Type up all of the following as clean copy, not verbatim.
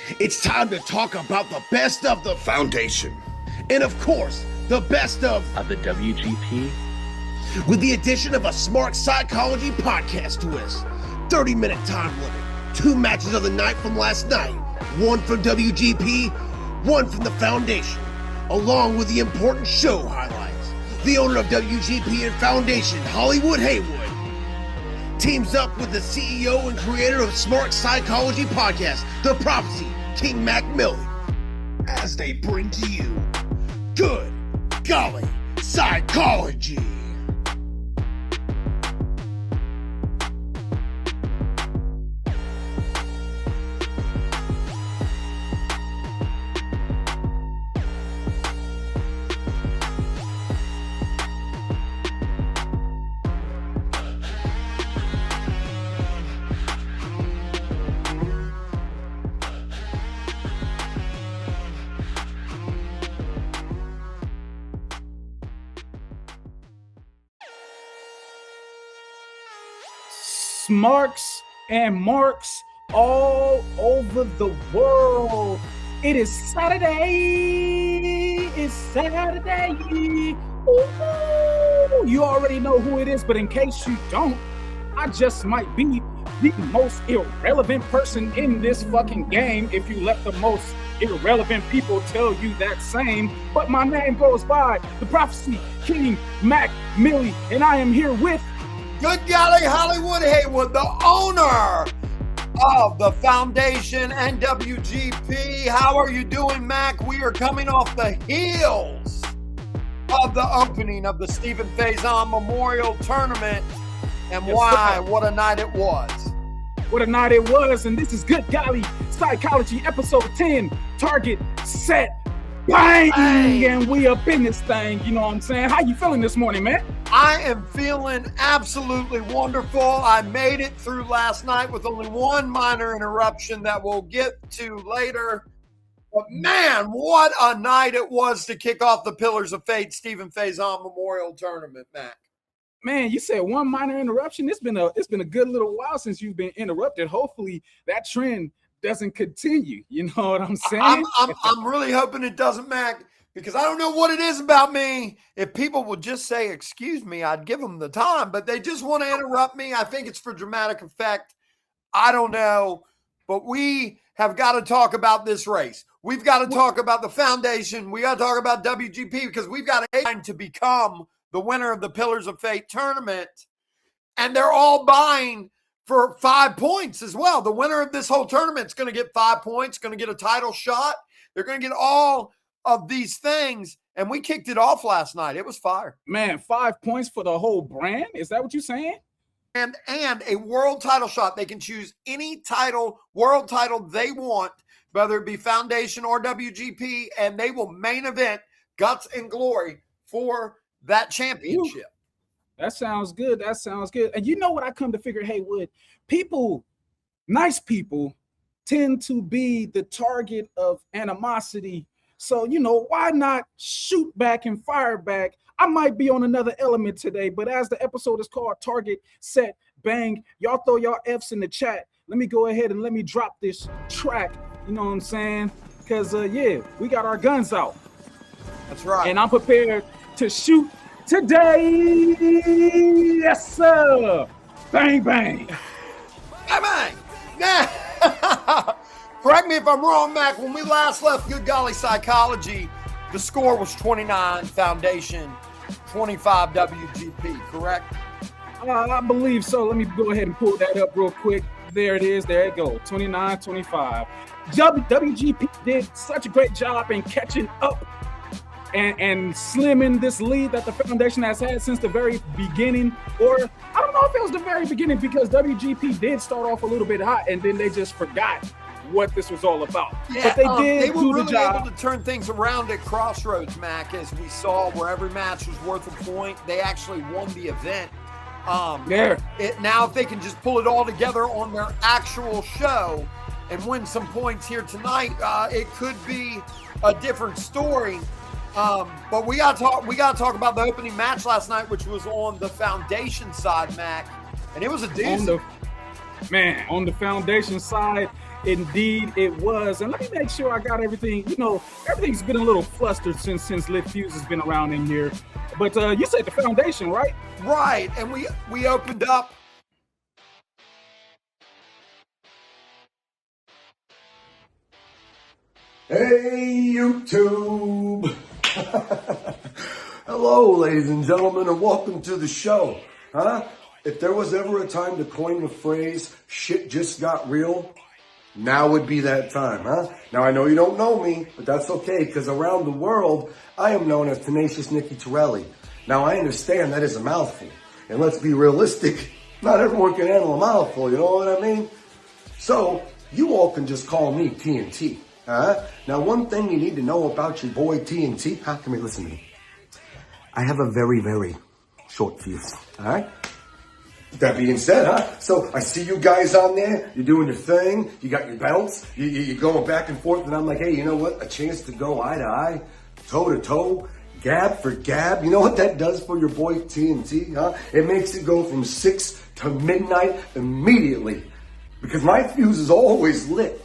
It's time to talk about the best of the Foundation. And of course, the best of the WGP. With the addition of a SMARK psychology podcast twist. 30-minute time limit. 2 matches of the night from last night. 1 from WGP, 1 from the Foundation. Along with the important show highlights. The owner of WGP and Foundation, Hollywood Haywood, teams up with the CEO and creator of SMARK Psychology Podcast, The Prophecy, King Mac Millie, as they bring to you Good Golly Psychology. SMARKs and marks all over the world. It is Saturday. It's Saturday. Ooh, you already know who it is, but in case you don't, I just might be the most irrelevant person in this fucking game if you let the most irrelevant people tell you that same. But my name goes by The Prophecy, King Mac Millie, and I am here with Good Golly Hollywood Haywood, the owner of the Foundation and WGP. How are you doing, Mac? We are coming off the heels of the opening of the Stephen FASION Memorial Tournament. And Yes, why? sir. What a night it was. What a night it was, and this is Good Golly Psychology, episode 10, target, set, bang! And we up in this thing, you know what I'm saying? How you feeling this morning, man? I am feeling absolutely wonderful. I made it through last night with only one minor interruption that we'll get to later. But man, what a night it was to kick off the Pillars of Fate Stephen FASION Memorial Tournament, Mac. Man, you said one minor interruption. It's been a good little while since you've been interrupted. Hopefully that trend doesn't continue. You know what I'm saying? I'm really hoping it doesn't, Mac, because I don't know what it is about me. If people would just say, excuse me, I'd give them the time, but they just want to interrupt me. I think it's for dramatic effect. I don't know, but we have got to talk about this race. We've got to talk about the Foundation. We got to talk about WGP because we've got to become the winner of the Pillars of Fate tournament. And they're all buying for 5 points as well. The winner of this whole tournament is going to get 5 points, going to get a title shot. They're going to get all of these things, and we kicked it off last night. It was fire. Man, 5 points for the whole brand? Is that what you're saying? And a world title shot. They can choose any title, world title they want, whether it be Foundation or WGP, and they will main event Guts and Glory for that championship. Ooh. That sounds good. That sounds good. And you know what I come to figure, Haywood? People, nice people, tend to be the target of animosity. So, you know, why not shoot back and fire back? I might be on another element today, but as the episode is called Target, Set, Bang, y'all throw y'all F's in the chat. Let me go ahead and let me drop this track. You know what I'm saying? Because, yeah, we got our guns out. That's right. And I'm prepared to shoot today. Yes, sir. Bang, bang. Bang, bang. Yeah. Correct me if I'm wrong, Mac. When we last left Good Golly Psychology, the score was 29 Foundation, 25 WGP, correct? I believe so. Let me go ahead and pull that up real quick. There it is. There it goes. 29-25. WGP did such a great job in catching up and slimming this lead that the Foundation has had since the very beginning. Or I don't know if it was the very beginning, because WGP did start off a little bit hot and then they just forgot what this was all about. Yeah, but they were do really the job. able to turn things around at Crossroads, Mac, as we saw, where every match was worth a point. They actually won the event. Now if they can just pull it all together on their actual show and win some points here tonight, it could be a different story. But we got to talk about the opening match last night, which was on the Foundation side, Mac, and it was a doozy. On the Foundation side, Indeed, it was. And let me make sure I got everything. You know, everything's been a little flustered since Lit Fuse has been around in here. But you said the foundation, right? Right. And we opened up. Hey, YouTube. Hello, ladies and gentlemen, and welcome to the show. If there was ever a time to coin the phrase, shit just got real, now would be that time, Now, I know you don't know me, but that's okay, because around the world, I am known as Tenacious Nicky Torelli. Now, I understand that is a mouthful, and let's be realistic, not everyone can handle a mouthful, you know what I mean? So, you all can just call me TNT, Now, one thing you need to know about your boy TNT, come here, listen to me. I have a very, very short fuse, all right? That being said, so I see you guys on there, you're doing your thing, you got your belts, you're going back and forth, and I'm like, hey, you know what? A chance to go eye to eye, toe to toe, gab for gab. You know what that does for your boy TNT, It makes it go from 6 to midnight immediately, because my fuse is always lit.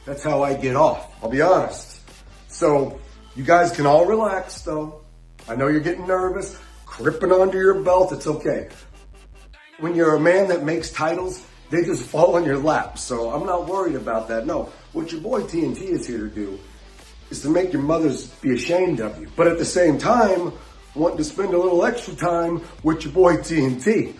That's how I get off, I'll be honest. So, you guys can all relax, though. I know you're getting nervous, gripping onto your belt, it's okay. When you're a man that makes titles, they just fall in your lap. So I'm not worried about that. No, what your boy TNT is here to do is to make your mothers be ashamed of you. But at the same time, want to spend a little extra time with your boy TNT,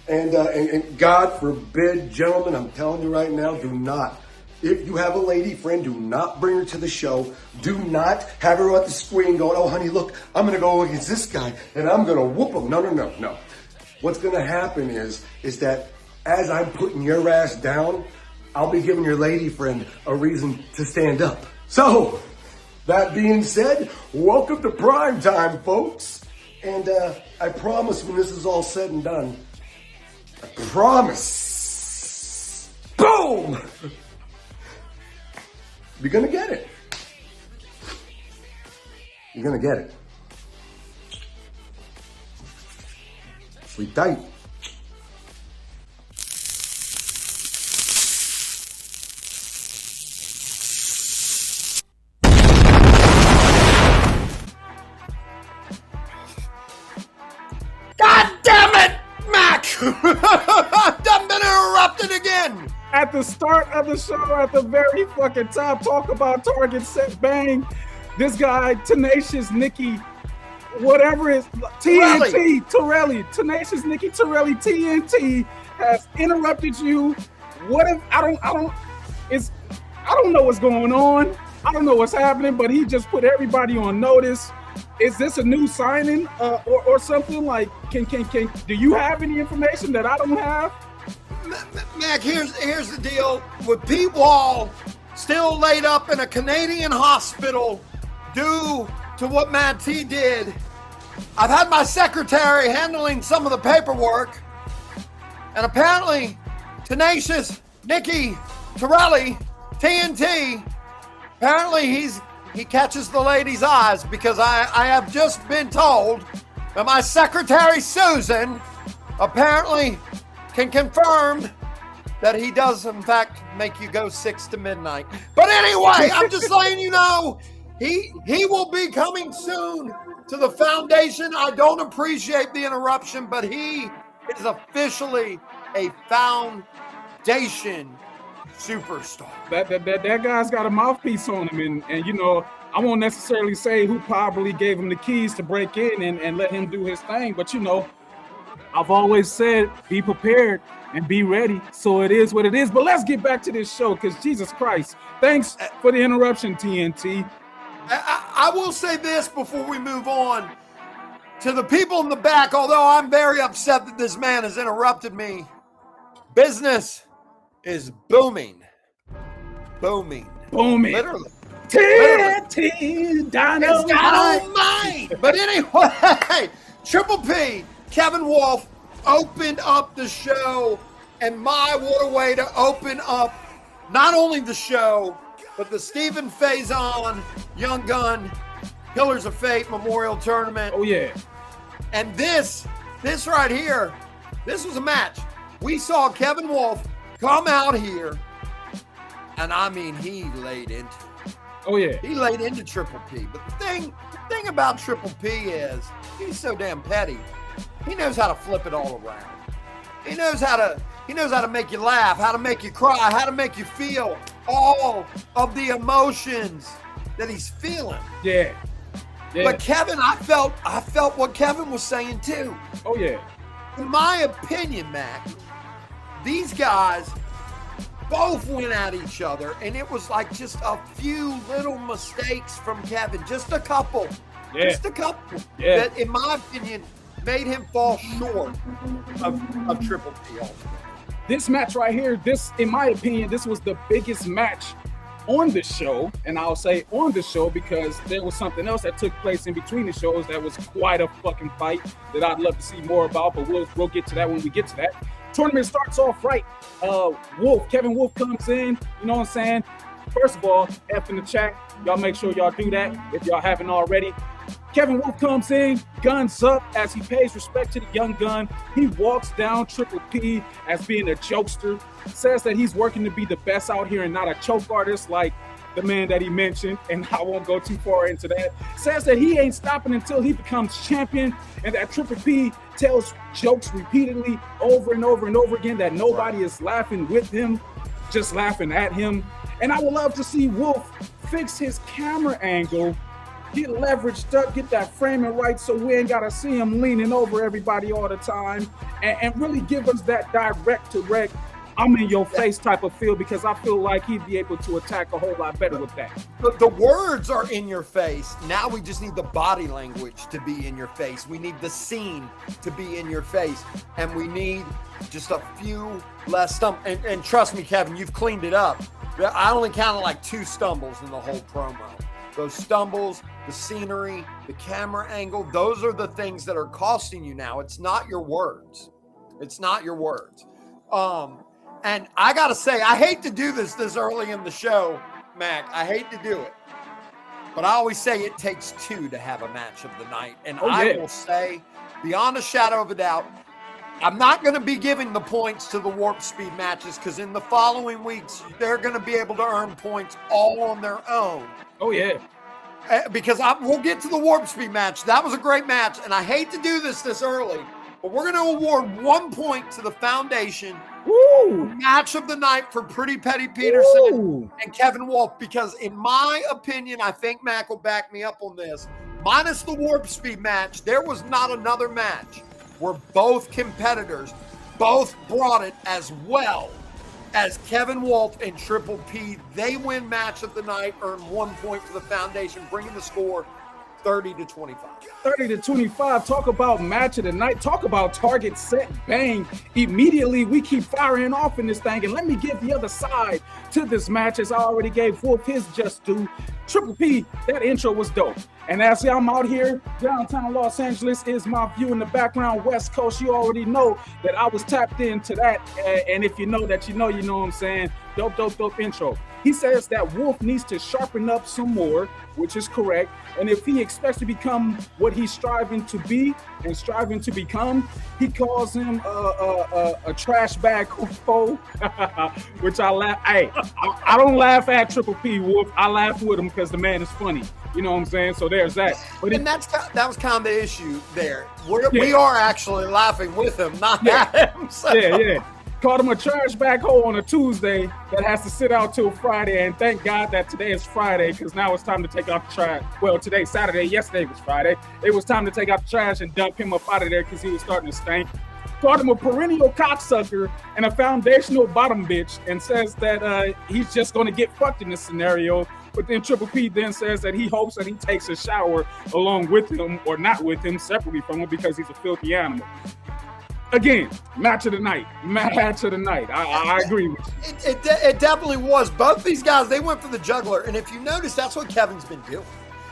And God forbid, gentlemen, I'm telling you right now, do not. If you have a lady friend, do not bring her to the show. Do not have her at the screen going, oh, honey, look, I'm going to go against this guy and I'm going to whoop him. No. What's going to happen is that as I'm putting your ass down, I'll be giving your lady friend a reason to stand up. So, that being said, welcome to prime time, folks. And I promise when this is all said and done, I promise, boom, you're going to get it. You're going to get it. Sleep tight. God damn it, Mac! I've been interrupted again. At the start of the show, at the very fucking top, talk about target set bang. This guy, Tenacious Nicky, whatever is TNT Torelli, Tenacious Nicky Torelli TNT has interrupted you. What if I don't know what's going on. I don't know what's happening, but he just put everybody on notice. Is this a new signing or something? Like, can do you have any information that I don't have? Mac, here's the deal. With Pete Wall still laid up in a Canadian hospital due to what Matt T did, I've had my secretary handling some of the paperwork, and apparently Tenacious Nicky Torelli, TNT, apparently he catches the ladies' eyes, because I have just been told that my secretary Susan apparently can confirm that he does in fact make you go 6 to midnight. But anyway, I'm just letting you know, he will be coming soon to the foundation. I don't appreciate the interruption, but he is officially a foundation superstar. That guy's got a mouthpiece on him, and you know, I won't necessarily say who probably gave him the keys to break in and let him do his thing, but you know, I've always said be prepared and be ready. So it is what it is. But let's get back to this show, because Jesus Christ, thanks for the interruption, TNT. I will say this before we move on. To the people in the back, although I'm very upset that this man has interrupted me, business is booming. Booming. Literally. TNT Dynamite. But anyway, Triple P, Kevin Wolf opened up the show, and what a way to open up not only the show, but the Stephen Faison Young Gun Pillars of Fate Memorial Tournament. Oh yeah. And this right here, this was a match. We saw Kevin Wolf come out here And I mean, he laid into it. Oh yeah. He laid into Triple P. But the thing about Triple P is he's so damn petty. He knows how to flip it all around. He knows how to make you laugh, how to make you cry, how to make you feel all of the emotions that he's feeling. Yeah. But Kevin, I felt what Kevin was saying too. Oh yeah. In my opinion, Mac, these guys both went at each other, and it was like just a few little mistakes from Kevin, just a couple, that, in my opinion, made him fall short of Triple P. This match right here, in my opinion, this was the biggest match on the show, and I'll say on the show because there was something else that took place in between the shows that was quite a fucking fight that I'd love to see more about, but we'll get to that when we get to that. Tournament starts off right. Kevin Wolf comes in, you know what I'm saying? First of all, F in the chat, y'all make sure y'all do that if y'all haven't already. Kevin Wolf comes in, guns up as he pays respect to the young gun. He walks down Triple P as being a jokester, says that he's working to be the best out here and not a choke artist like the man that he mentioned, and I won't go too far into that. Says that he ain't stopping until he becomes champion, and that Triple P tells jokes repeatedly over and over and over again that nobody is laughing with him, just laughing at him. And I would love to see Wolf fix his camera angle, get leveraged up, get that framing right so we ain't got to see him leaning over everybody all the time, and really give us that direct I'm in your face type of feel, because I feel like he'd be able to attack a whole lot better with that. The words are in your face. Now we just need the body language to be in your face. We need the scene to be in your face. And we need just a few less stumbles. And trust me, Kevin, you've cleaned it up. I only counted like 2 stumbles in the whole promo. Those stumbles, the scenery, the camera angle, those are the things that are costing you now. It's not your words. It's not your words. And I got to say, I hate to do this early in the show, Mac. I hate to do it. But I always say it takes 2 to have a match of the night. And I will say, beyond a shadow of a doubt, I'm not going to be giving the points to the Warp Speed matches, because in the following weeks, they're going to be able to earn points all on their own. Oh, yeah. Because we'll get to the Warp Speed match. That was a great match. And I hate to do this early, but we're going to award 1 point to the Foundation. Woo! Match of the night for Pretty Petty Peterson Woo! and Kevin Wolf, because in my opinion, I think Mac will back me up on this, minus the Warp Speed match, there was not another match where both competitors both brought it as well as Kevin Wolf and Triple P. They win match of the night, earn 1 point for the Foundation, bringing the score 30-25. 30-25. Talk about match of the night. Talk about target, set, bang. Immediately, we keep firing off in this thing. And let me give the other side to this match, as I already gave Wolf his just due. Triple P, that intro was dope. And as I'm out here, downtown Los Angeles is my view in the background, West Coast. You already know that I was tapped into that. And if you know that, you know what I'm saying. Dope intro. He says that Wolf needs to sharpen up some more, which is correct. And if he expects to become what he's striving to be and striving to become, he calls him a trash bag foe, which I laugh. Hey, I don't laugh at Triple P, Wolf. I laugh with him because the man is funny. You know what I'm saying? So there's that. But that was kind of the issue there. We are actually laughing with him, not at him. So. Yeah. Called him a trash bag hole on a Tuesday that has to sit out till Friday. And thank God that today is Friday, because now it's time to take out the trash. Well, today's Saturday. Yesterday was Friday. It was time to take out the trash and dump him up out of there because he was starting to stink. Called him a perennial cocksucker and a foundational bottom bitch, and says that he's just going to get fucked in this scenario. But then Triple P then says that he hopes that he takes a shower along with him, or not with him, separately from him, because he's a filthy animal. Again, match of the night. I agree with you. It definitely was. Both these guys, they went for the juggler. And if you notice, that's what Kevin's been doing.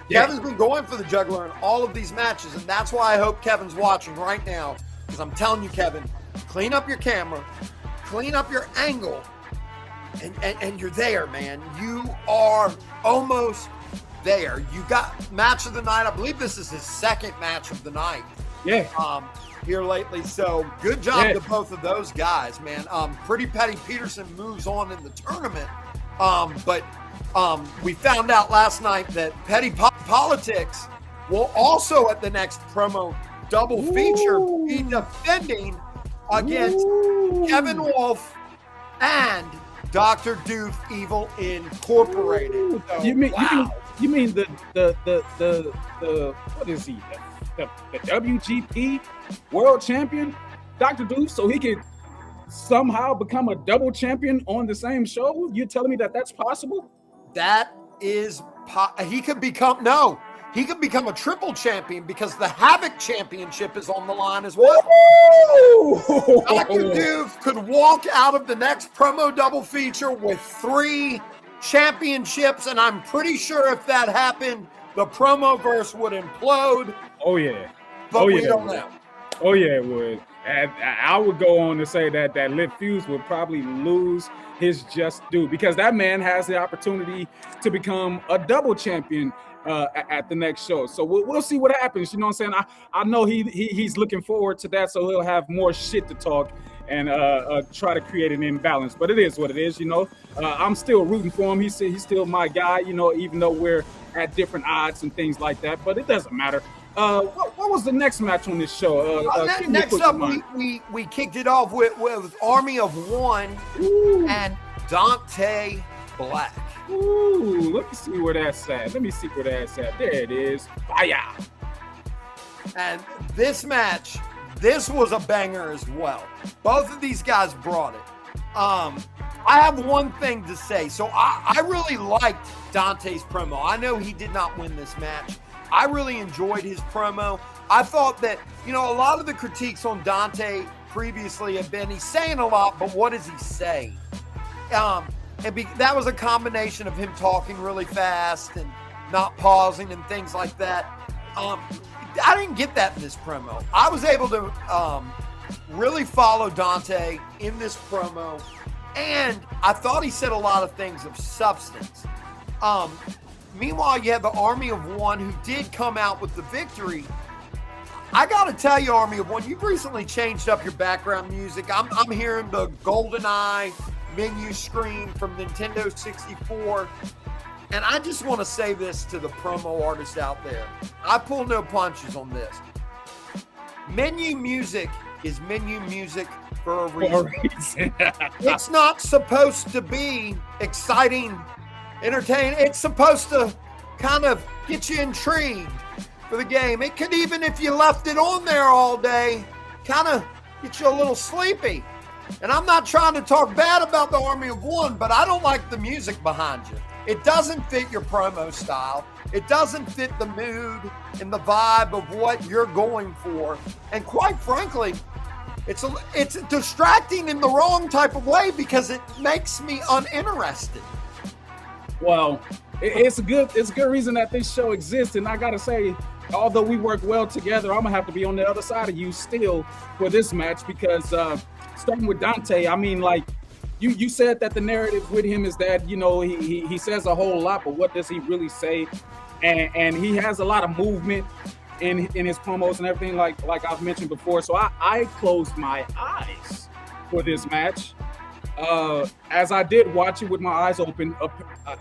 Yeah. Kevin's been going for the juggler in all of these matches. And that's why I hope Kevin's watching right now. Because I'm telling you, Kevin, clean up your camera, clean up your angle, and you're there, man. You are almost there. You got match of the night. I believe this is his second match of the night. Yeah. Here lately. So good job to both of those guys, man. Pretty Petty Peterson moves on in the tournament But we found out last night that Petty Politics will also at the next promo double feature be defending against Kevin Wolf and Dr. Doof Evil Incorporated. So, you mean the what is he? The WGP World Champion, Dr. Doof, so he could somehow become a double champion on the same show? You're telling me that that's possible? That is, he could become a triple champion because the Havoc Championship is on the line as well. Dr. Doof could walk out of the next promo double feature with 3 championships, and I'm pretty sure if that happened, the Promoverse would implode. Oh yeah. But we don't know. Oh yeah, it would. And I would go on to say that Lip Fuse would probably lose his just due because that man has the opportunity to become a double champion at the next show. So we'll see what happens. You know what I'm saying? I know he's looking forward to that, so he'll have more shit to talk and try to create an imbalance. But it is what it is, you know. I'm still rooting for him. He's still my guy, you know, even though we're at different odds and things like that. But it doesn't matter. What was the next match on this show? Next up, we kicked it off with Army of One and Dante Black. Ooh, let me see where that's at. There it is. Fire. And this match, this was a banger as well. Both of these guys brought it. I have one thing to say. So I really liked Dante's promo. I know he did not win this match. I really enjoyed his promo. I thought that, you know, a lot of the critiques on Dante previously have been he's saying a lot, but what does he say? That was a combination of him talking really fast and not pausing and things like that. I didn't get that in this promo. I was able to really follow Dante in this promo, and I thought he said a lot of things of substance. Meanwhile, you have the Army of One who did come out with the victory. I got to tell you, Army of One, you've recently changed up your background music. I'm hearing the GoldenEye menu screen from Nintendo 64. And I just want to say this to the promo artists out there. I pull no punches on this. Menu music is menu music for a reason. It's not supposed to be exciting, entertaining. It's supposed to kind of get you intrigued for the game. It could even, if you left it on there all day, kind of get you a little sleepy. And I'm not trying to talk bad about the Army of One, but I don't like the music behind you. It doesn't fit your promo style. It doesn't fit the mood and the vibe of what you're going for. And quite frankly, it's distracting in the wrong type of way because it makes me uninterested. Well, it's a good reason that this show exists. And I got to say, although we work well together, I'm going to have to be on the other side of you still for this match because starting with Dante, I mean, like, you said that the narrative with him is that, you know, he says a whole lot, but what does he really say? And he has a lot of movement in his promos and everything, like I've mentioned before. So I closed my eyes for this match, as I did watch it with my eyes open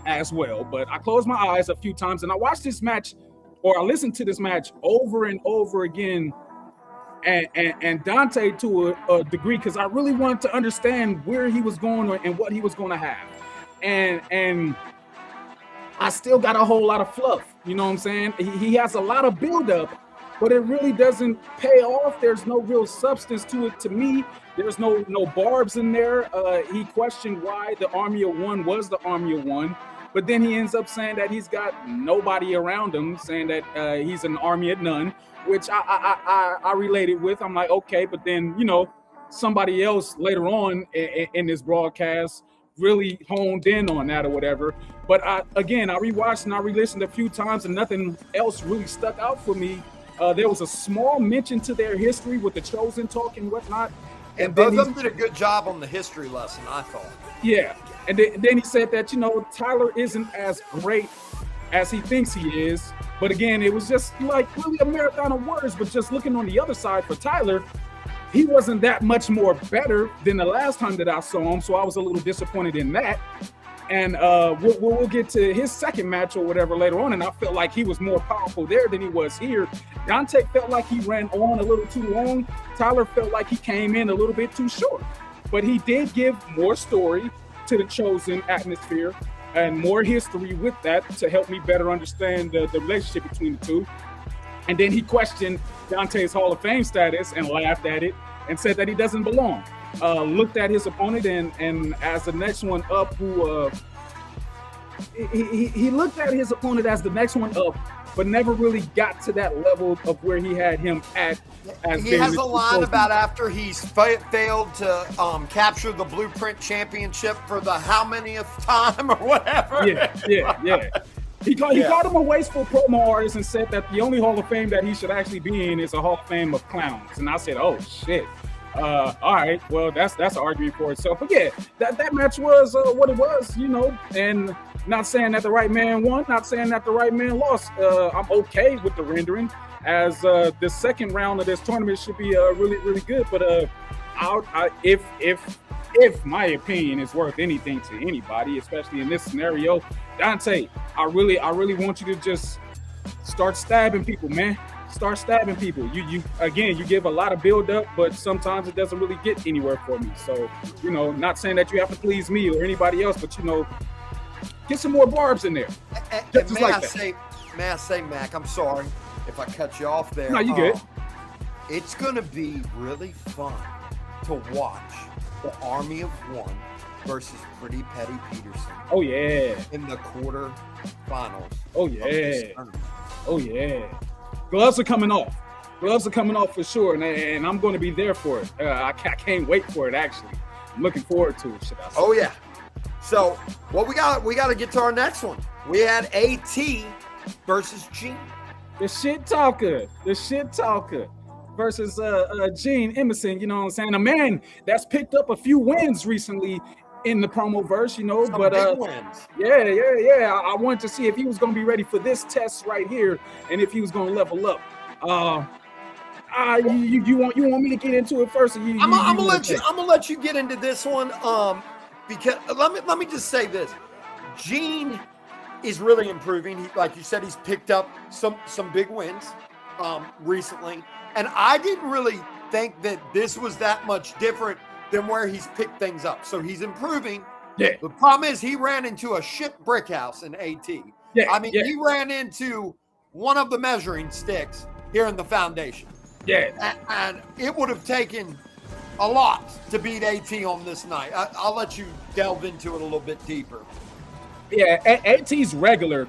as well. But I closed my eyes a few times, and I watched this match, or I listened to this match over and over again. And Dante to a degree, because I really wanted to understand where he was going and what he was going to have. And I still got a whole lot of fluff, you know what I'm saying? He has a lot of buildup, but it really doesn't pay off. There's no real substance to it to me. There's no barbs in there. He questioned why the Army of One was the Army of One, but then he ends up saying that he's got nobody around him, saying that he's an army of none, which I related with. I'm like, okay, but then, you know, somebody else later on in this broadcast really honed in on that or whatever. But I rewatched and I re-listened a few times and nothing else really stuck out for me. There was a small mention to their history with the Chosen talk and whatnot. And both of them did a good job on the history lesson, I thought. Yeah. And then he said that, you know, Tyler isn't as great as he thinks he is. But again, it was just like really a marathon of words. But just looking on the other side for Tyler, he wasn't that much more better than the last time that I saw him. So I was a little disappointed in that. And we'll get to his second match or whatever later on. And I felt like he was more powerful there than he was here. Dante felt like he ran on a little too long. Tyler felt like he came in a little bit too short. But he did give more story to the Chosen atmosphere and more history with that to help me better understand the relationship between the two. And then he questioned Dante's Hall of Fame status and laughed at it and said that he doesn't belong. Looked at his opponent and as the next one up, who he looked at his opponent as the next one up, but never really got to that level of where he had him at. He has a line about after he's failed to capture the Blueprint Championship for the how manyth time or whatever. Yeah. He called him a wasteful promo artist and said that the only Hall of Fame that he should actually be in is a Hall of Fame of clowns. And I said, oh shit. All right, well that's an argument for itself. But yeah, that match was what it was, you know. And not saying that the right man won, not saying that the right man lost. I'm okay with the rendering, as the second round of this tournament should be really, really good. But if my opinion is worth anything to anybody, especially in this scenario, Dante, I really want you to just start stabbing people, man. Start stabbing people. You give a lot of build up, but sometimes it doesn't really get anywhere for me. So, you know, not saying that you have to please me or anybody else, but you know, get some more barbs in there. May I say, Mac, I'm sorry if I cut you off there. No, you good. It's gonna be really fun to watch the Army of One versus Pretty Petty Peterson. Oh yeah. In the quarterfinals. Oh yeah. Oh yeah. Gloves are coming off. Gloves are coming off for sure, and I'm going to be there for it. I can't wait for it, actually. I'm looking forward to it, should I say. Oh, yeah. So, what we got to get to our next one. We had AT versus Gene. The shit talker versus Gene Emerson, you know what I'm saying? A man that's picked up a few wins recently in the Promoverse, you know. Some big wins. Yeah. I wanted to see if he was going to be ready for this test right here, and if he was going to level up. You want me to get into it first? I'm gonna let you get into this one. Because let me just say this: Gene is really improving. He, like you said, he's picked up some big wins recently, and I didn't really think that this was that much different than where he's picked things up. So he's improving. Yeah. The problem is he ran into a shit brick house in AT. Yeah. He ran into one of the measuring sticks here in the foundation. Yeah. And it would have taken a lot to beat AT on this night. I'll let you delve into it a little bit deeper. Yeah, AT's regular,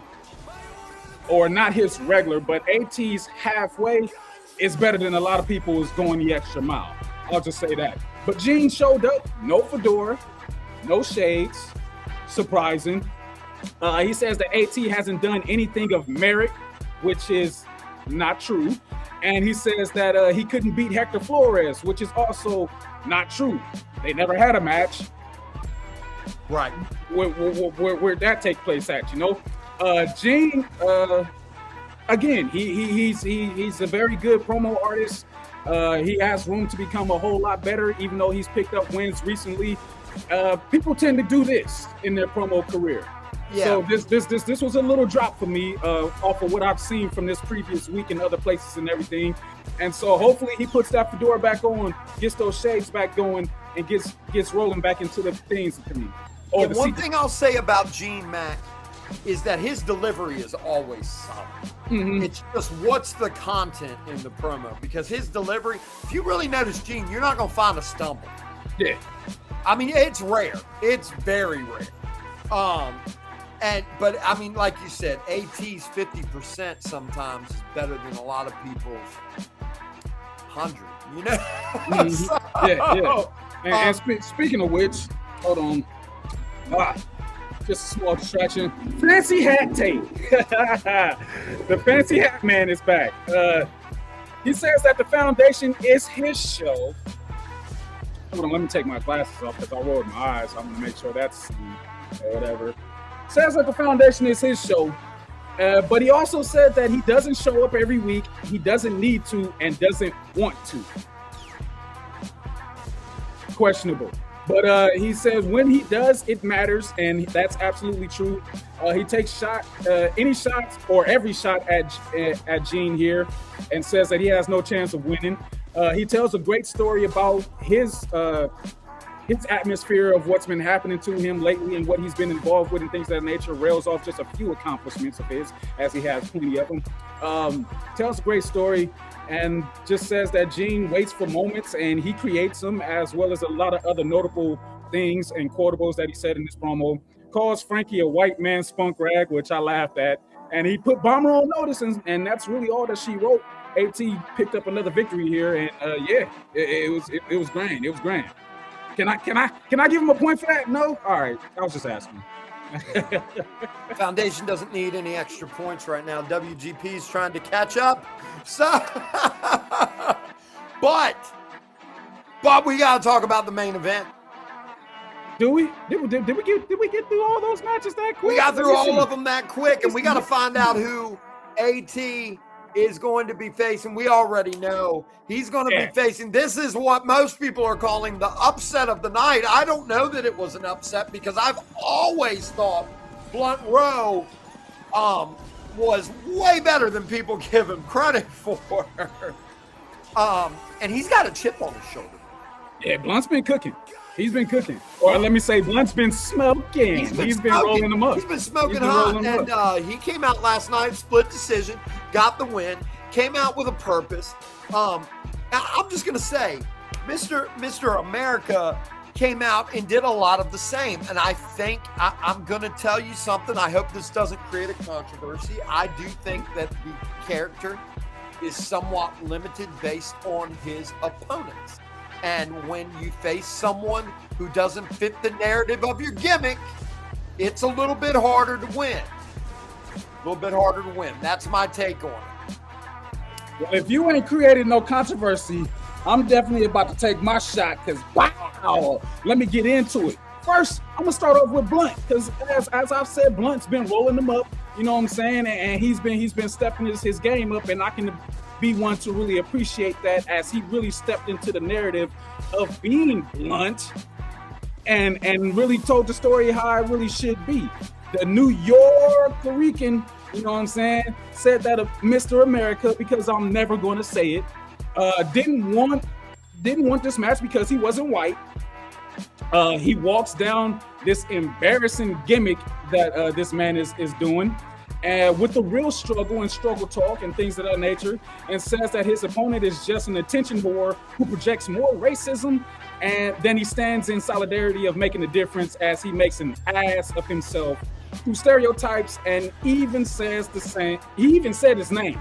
or not his regular, but AT's halfway is better than a lot of people's going the extra mile. I'll just say that. But Gene showed up, no fedora, no shades, surprising. He says that AT hasn't done anything of merit, which is not true. And he says that he couldn't beat Hector Flores, which is also not true. They never had a match. Right. Where'd that take place at, you know? Gene, again, he's a very good promo artist. He has room to become a whole lot better, even though he's picked up wins recently. People tend to do this in their promo career. Yeah. So this was a little drop for me off of what I've seen from this previous week in other places and everything. And so hopefully he puts that fedora back on, gets those shades back going, and gets rolling back into the things to me. Or one thing I'll say about Gene Mack is that his delivery is always solid. Mm-hmm. It's just what's the content in the promo, because his delivery, if you really notice Gene, you're not going to find a stumble. Yeah. I mean, it's rare. It's very rare. But I mean, like you said, AT's 50% sometimes is better than a lot of people's 100, you know? Mm-hmm. So, yeah. And speaking of which, hold on. Just a small distraction. Fancy hat tape. The fancy hat man is back. He says that the foundation is his show. Hold on, let me take my glasses off because I rolled my eyes. I'm gonna make sure that's whatever. Says that the foundation is his show, but he also said that he doesn't show up every week. He doesn't need to and doesn't want to. Questionable. But he says when he does, it matters, and that's absolutely true. He takes any shots or every shot at Gene here, and says that he has no chance of winning. He tells a great story about his atmosphere of what's been happening to him lately and what he's been involved with and things of that nature. Rails off just a few accomplishments of his, as he has plenty of them. Tells a great story and just says that Gene waits for moments and he creates them, as well as a lot of other notable things and quotables that he said in this promo. Calls Frankie a white man spunk rag, which I laughed at. And he put Bomber on notice, and that's really all that she wrote. AT picked up another victory here, and it was grand. It was grand. Can I give him a point for that? No? All right. I was just asking. Foundation doesn't need any extra points right now. WGP is trying to catch up. So, but we got to talk about the main event. Do we? Did we get through all those matches that quick? We got through all of them that quick, and we got to find out who AT is going to be facing. We already know he's going to be facing. This is what most people are calling the upset of the night. I don't know that it was an upset because I've always thought Blunt Rowe was way better than people give him credit for. And he's got a chip on his shoulder. Yeah, Blunt's been cooking. He's been cooking. Or let me say, Blunt's been smoking. He's been rolling them up. He's been smoking hot. And he came out last night, split decision, got the win, came out with a purpose. I'm just going to say, Mr. America came out and did a lot of the same. And I think I'm going to tell you something. I hope this doesn't create a controversy. I do think that the character is somewhat limited based on his opponents. And when you face someone who doesn't fit the narrative of your gimmick, it's a little bit harder to win. That's my take on it. Well, if you ain't created no controversy, I'm definitely about to take my shot because, wow, let me get into it. First, I'm going to start off with Blunt because, as I've said, Blunt's been rolling them up, you know what I'm saying? And he's been stepping his game up, and I can be one to really appreciate that as he really stepped into the narrative of being blunt and really told the story how it really should be. The New York-Rican, you know what I'm saying, said that of Mr. America because I'm never going to say it. Didn't want this match because he wasn't white. He walks down this embarrassing gimmick that this man is doing. With the real struggle and struggle talk and things of that nature, and says that his opponent is just an attention whore who projects more racism, and then he stands in solidarity of making a difference as he makes an ass of himself through stereotypes, and even says the same. He even said his name.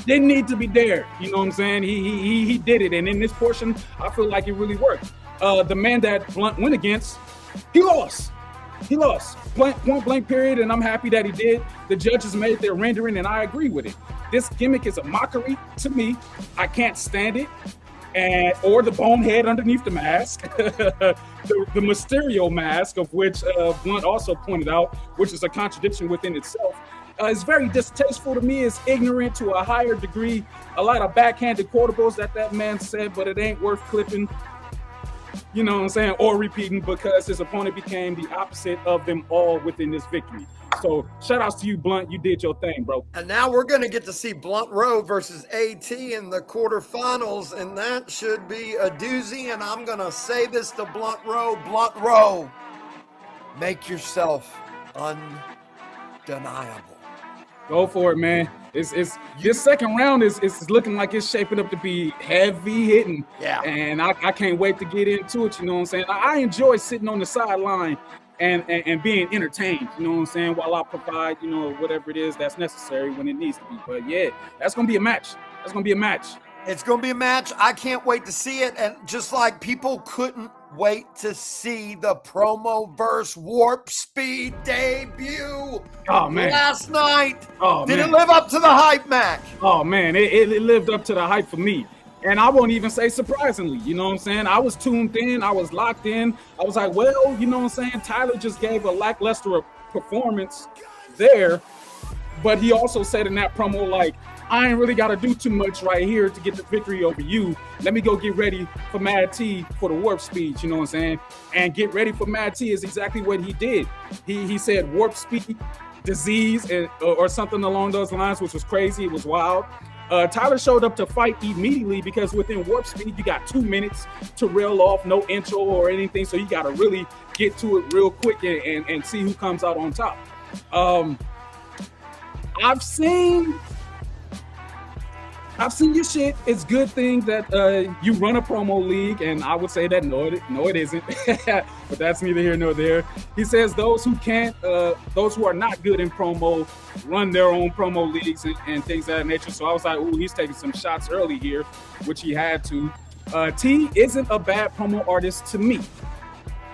Didn't need to be there, you know what I'm saying? He did it, and in this portion, I feel like it really worked. The man that Blunt went against, he lost. Point blank period, and I'm happy that he did. The judges made their rendering, and I agree with it. This gimmick is a mockery to me. I can't stand it. Or the bonehead underneath the mask. the Mysterio mask, of which Blunt also pointed out, which is a contradiction within itself. It's very distasteful to me. It's ignorant to a higher degree. A lot of backhanded quotables that man said, but it ain't worth clipping. You know what I'm saying, or repeating, because his opponent became the opposite of them all within this victory. So shout outs to you, Blunt. You did your thing, bro. And now we're going to get to see Blunt Rowe versus AT in the quarterfinals, and that should be a doozy. And I'm going to say this to Blunt Rowe, make yourself undeniable. Go for it, man. This second round is looking like it's shaping up to be heavy hitting. Yeah. And I can't wait to get into it, you know what I'm saying? I enjoy sitting on the sideline and being entertained, you know what I'm saying, while I provide, you know, whatever it is that's necessary when it needs to be. But yeah, that's going to be a match. It's going to be a match. I can't wait to see it. And just like people couldn't wait to see the Promoverse Warp Speed debut last night. Did it live up to the hype, Mac? Oh, man, it lived up to the hype for me. And I won't even say surprisingly, you know what I'm saying? I was tuned in. I was locked in. I was like, well, you know what I'm saying? Tyler just gave a lackluster performance there. But he also said in that promo, like, I ain't really got to do too much right here to get the victory over you. Let me go get ready for Mad T for the warp speed, you know what I'm saying? And get ready for Mad T is exactly what he did. He said warp speed, disease, or something along those lines, which was crazy. It was wild. Tyler showed up to fight immediately because within warp speed, you got 2 minutes to reel off, no intro or anything. So you got to really get to it real quick and see who comes out on top. I've seen your shit. It's a good thing that you run a promo league, and I would say that no, it isn't. But that's neither here nor there. He says those who are not good in promo, run their own promo leagues and things of that nature. So I was like, ooh, he's taking some shots early here, which he had to. T isn't a bad promo artist to me.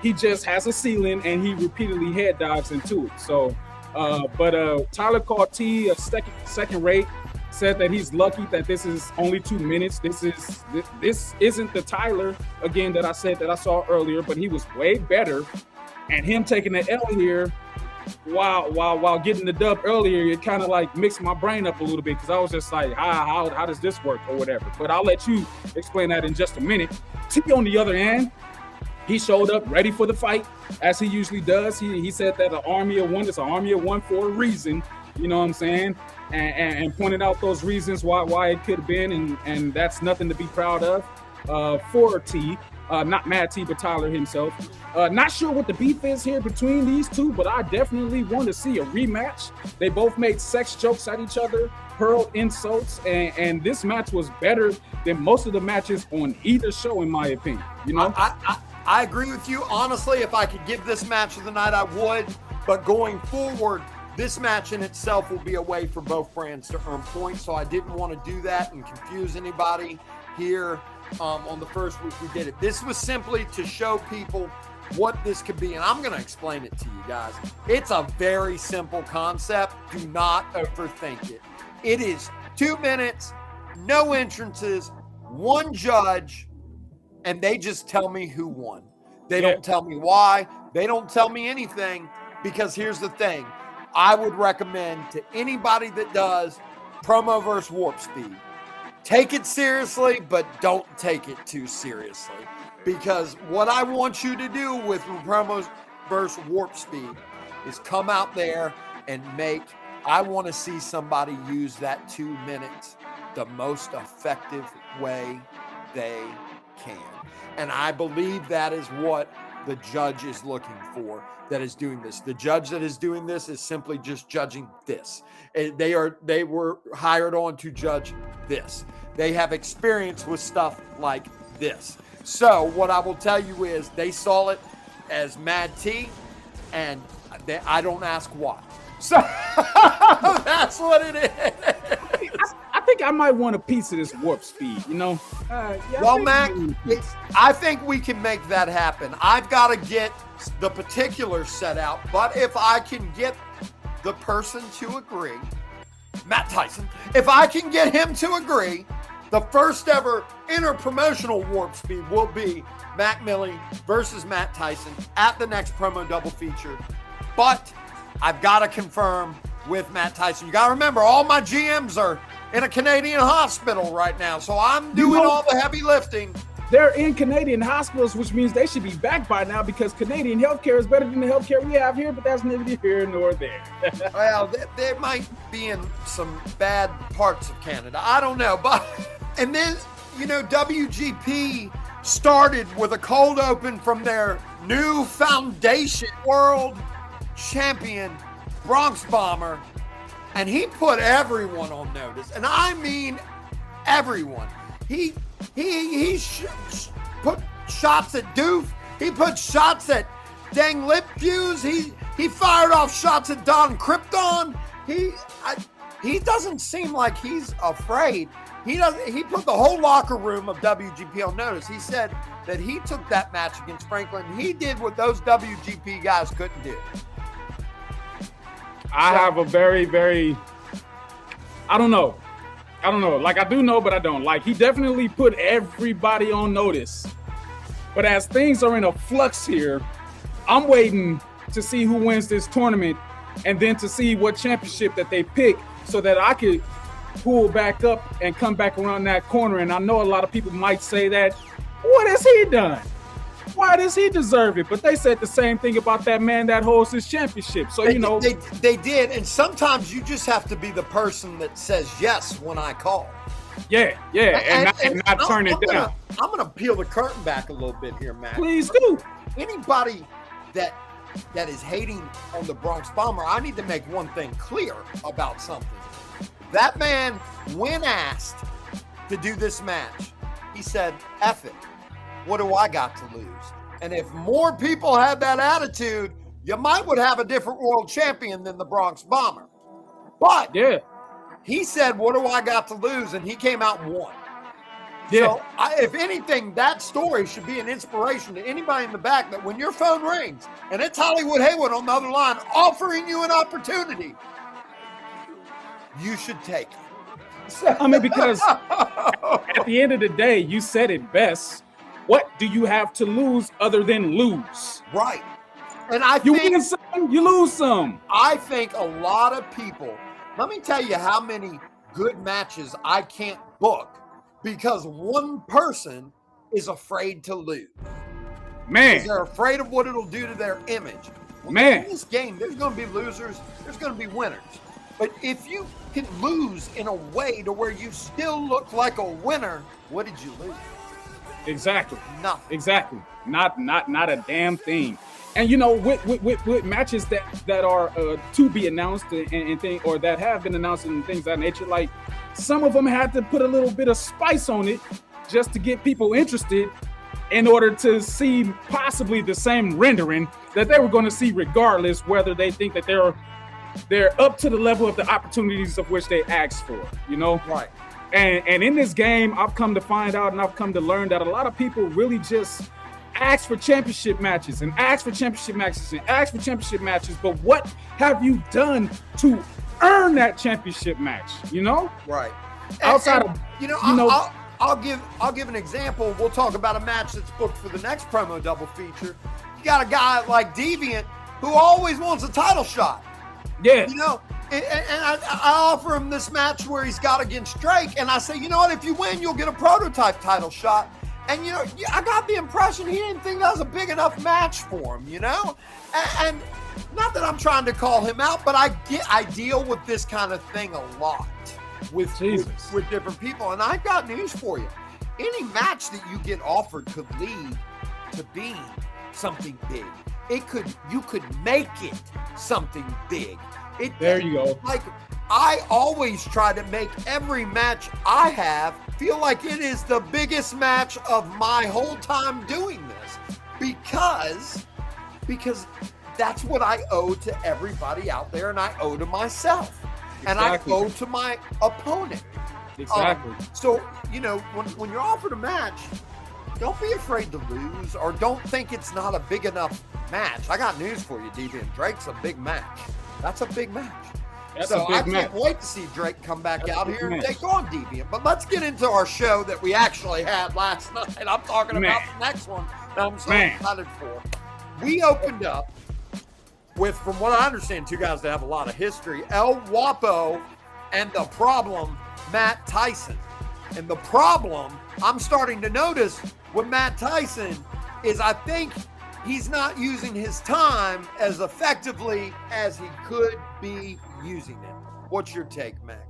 He just has a ceiling, and he repeatedly head dives into it. So, but Tyler called T a second rate. Said that he's lucky that this is only 2 minutes. This isn't the Tyler again that I said that I saw earlier, but he was way better. And him taking the L here while getting the dub earlier, it kind of like mixed my brain up a little bit because I was just like, how does this work or whatever? But I'll let you explain that in just a minute. T on the other hand, he showed up ready for the fight as he usually does. He said that an army of one is an army of one for a reason. You know what I'm saying? And pointed out those reasons why it could have been, and that's nothing to be proud of for T. Not Mad T, but Tyler himself. Not sure what the beef is here between these two, but I definitely want to see a rematch. They both made sex jokes at each other, hurled insults, and this match was better than most of the matches on either show, in my opinion. You know, I agree with you. Honestly, if I could give this match of the night, I would. But going forward, this match in itself will be a way for both brands to earn points, so I didn't want to do that and confuse anybody here on the first week we did it. This was simply to show people what this could be, and I'm going to explain it to you guys. It's a very simple concept. Do not overthink it. It is 2 minutes, no entrances, one judge, and they just tell me who won. They don't tell me why. They don't tell me anything, because here's the thing. I would recommend to anybody that does Promoverse Warp Speed, take it seriously, but don't take it too seriously. Because what I want you to do with Promoverse Warp Speed is come out there and I want to see somebody use that 2 minutes the most effective way they can. And I believe that is what the judge is looking for, that is doing this. The judge that is doing this is simply just judging this. They were hired on to judge this. They have experience with stuff like this. So what I will tell you is they saw it as Mad T, and I don't ask why. So that's what it is. I think I might want a piece of this Warp Speed, you know? Well, Mac, I think we can make that happen. I've got to get the particulars set out, but if I can get the person to agree, Matt Tyson, if I can get him to agree, the first ever interpromotional Warp Speed will be Mac Milley versus Matt Tyson at the next promo double feature. But I've got to confirm with Matt Tyson. You got to remember, all my GMs are in a Canadian hospital right now, so I'm doing all the heavy lifting. They're in Canadian hospitals, which means they should be back by now because Canadian healthcare is better than the healthcare we have here, but that's neither here nor there. Well, they might be in some bad parts of Canada. I don't know. But and then, you know, WGP started with a cold open from their new foundation world champion, Bronx Bomber, and he put everyone on notice. And I mean everyone. He put shots at Doof. He put shots at Dang Lip Fuse. He fired off shots at Don Krypton. He doesn't seem like he's afraid. He put the whole locker room of WGP on notice. He said that he took that match against Franklin. He did what those WGP guys couldn't do. I have a very, very, I don't know. Like, I do know, but I don't. Like, he definitely put everybody on notice. But as things are in a flux here, I'm waiting to see who wins this tournament and then to see what championship that they pick so that I could pull back up and come back around that corner. And I know a lot of people might say that, what has he done? Why does he deserve it? But they said the same thing about that man that holds his championship. So, they did. And sometimes you just have to be be that says yes when I call. Yeah. And not turn it down. I'm going to peel the curtain back a little bit here, Matt. Please do. Anybody that is hating on the Bronx Bomber, I need to make one thing clear about something. That man, when asked to do this match, he said, F it. What do I got to lose? And if more people had that attitude, you would have a different world champion than the Bronx Bomber. But he said, what do I got to lose? And he came out and won. Yeah. So if anything, that story should be an inspiration to anybody in the back that when your phone rings and it's Hollywood Haywood on the other line offering you an opportunity, you should take it. I mean, because at the end of the day, you said it best. What do you have to lose other than lose? Right. And you win some, you lose some. I think a lot of people, let me tell you how many good matches I can't book because one person is afraid to lose. Man. They're afraid of what it'll do to their image. Man. In this game, there's going to be losers, there's going to be winners. But if you can lose in a way to where you still look like a winner, what did you lose? Exactly. Nothing. Exactly. Not a damn thing. And with matches that are to be announced and things, or that have been announced and things of that nature, like some of them had to put a little bit of spice on it just to get people interested in order to see possibly the same rendering that they were going to see regardless whether they think that they're up to the level of the opportunities of which they asked for, Right. And in this game, I've come to find out and I've come to learn that a lot of people really just ask for championship matches and ask for championship matches and ask for championship matches. But what have you done to earn that championship match? Right. Outside of I'll give an example. We'll talk about a match that's booked for the next promo double feature. You got a guy like Deviant who always wants a title shot. Yeah. And I offer him this match where he's got against Drake, and I say, you know what? If you win, you'll get a prototype title shot. And I got the impression he didn't think that was a big enough match for him. And not that I'm trying to call him out, but I deal with this kind of thing a lot with different people. And I've got news for you. Any match that you get offered could lead to being something big. You could make it something big. There you go. Like, I always try to make every match I have feel like it is the biggest match of my whole time doing this because that's what I owe to everybody out there, and I owe to myself. Exactly. And I owe to my opponent. Exactly. So, when you're offered a match, don't be afraid to lose or don't think it's not a big enough match. I got news for you, Deviant. Drake's a big match. That's a big match. I can't wait to see Drake come back out here and take on Deviant. But let's get into our show that we actually had last night. I'm talking about the next one that I'm so excited for. We opened up with, from what I understand, two guys that have a lot of history, El Guapo and the Problem, Matt Tyson. And the problem I'm starting to notice with Matt Tyson is I think he's not using his time as effectively as he could be using it. What's your take, Mac?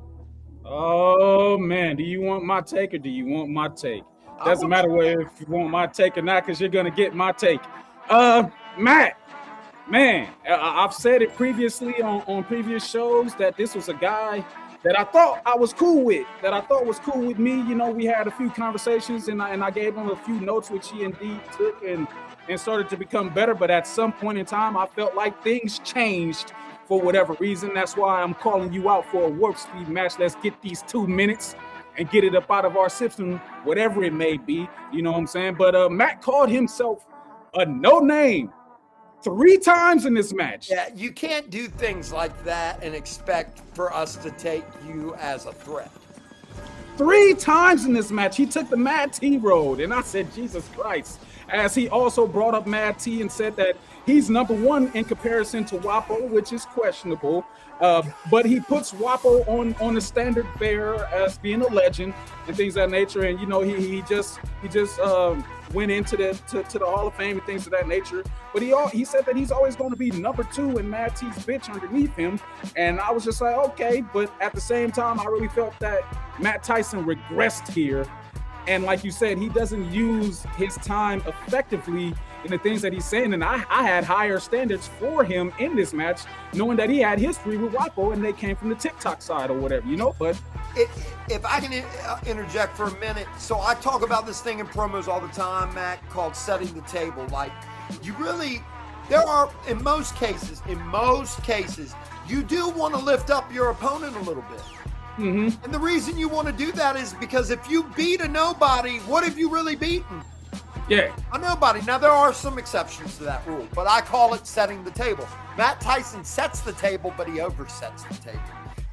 Oh, man. Do you want my take or do you want my take? Doesn't matter if you want my take or not because you're going to get my take. Matt, man, I've said it previously on previous shows that this was a guy that I thought I was cool with, that I thought was cool with me. We had a few conversations and I gave him a few notes, which he indeed took and started to become better. But at some point in time, I felt like things changed for whatever reason. That's why I'm calling you out for a warp speed match. Let's get these 2 minutes and get it up out of our system, whatever it may be. You know what I'm saying? But Matt called himself a no-name 3 times in this match. Yeah, you can't do things like that and expect for us to take you as a threat. 3 times in this match, he took the Mad T road, and I said, Jesus Christ. as he also brought up Mad T and said that he's number one in comparison to WAPO, which is questionable. But he puts WAPO on the standard bearer as being a legend and things of that nature. And he just went into the Hall of Fame and things of that nature. But he said that he's always going to be number two and Mad T's bitch underneath him. And I was just like, okay. But at the same time, I really felt that Matt Tyson regressed here. And like you said, he doesn't use his time effectively in the things that he's saying. And I had higher standards for him in this match, knowing that he had history with WAPO and they came from the TikTok side or whatever, But if I can interject for a minute. So I talk about this thing in promos all the time, Mac, called setting the table. Like, there are, in most cases, you do want to lift up your opponent a little bit. Mm-hmm. And the reason you want to do that is because if you beat a nobody, what have you really beaten? Yeah. A nobody. Now, there are some exceptions to that rule, but I call it setting the table. Matt Tyson sets the table, but he oversets the table.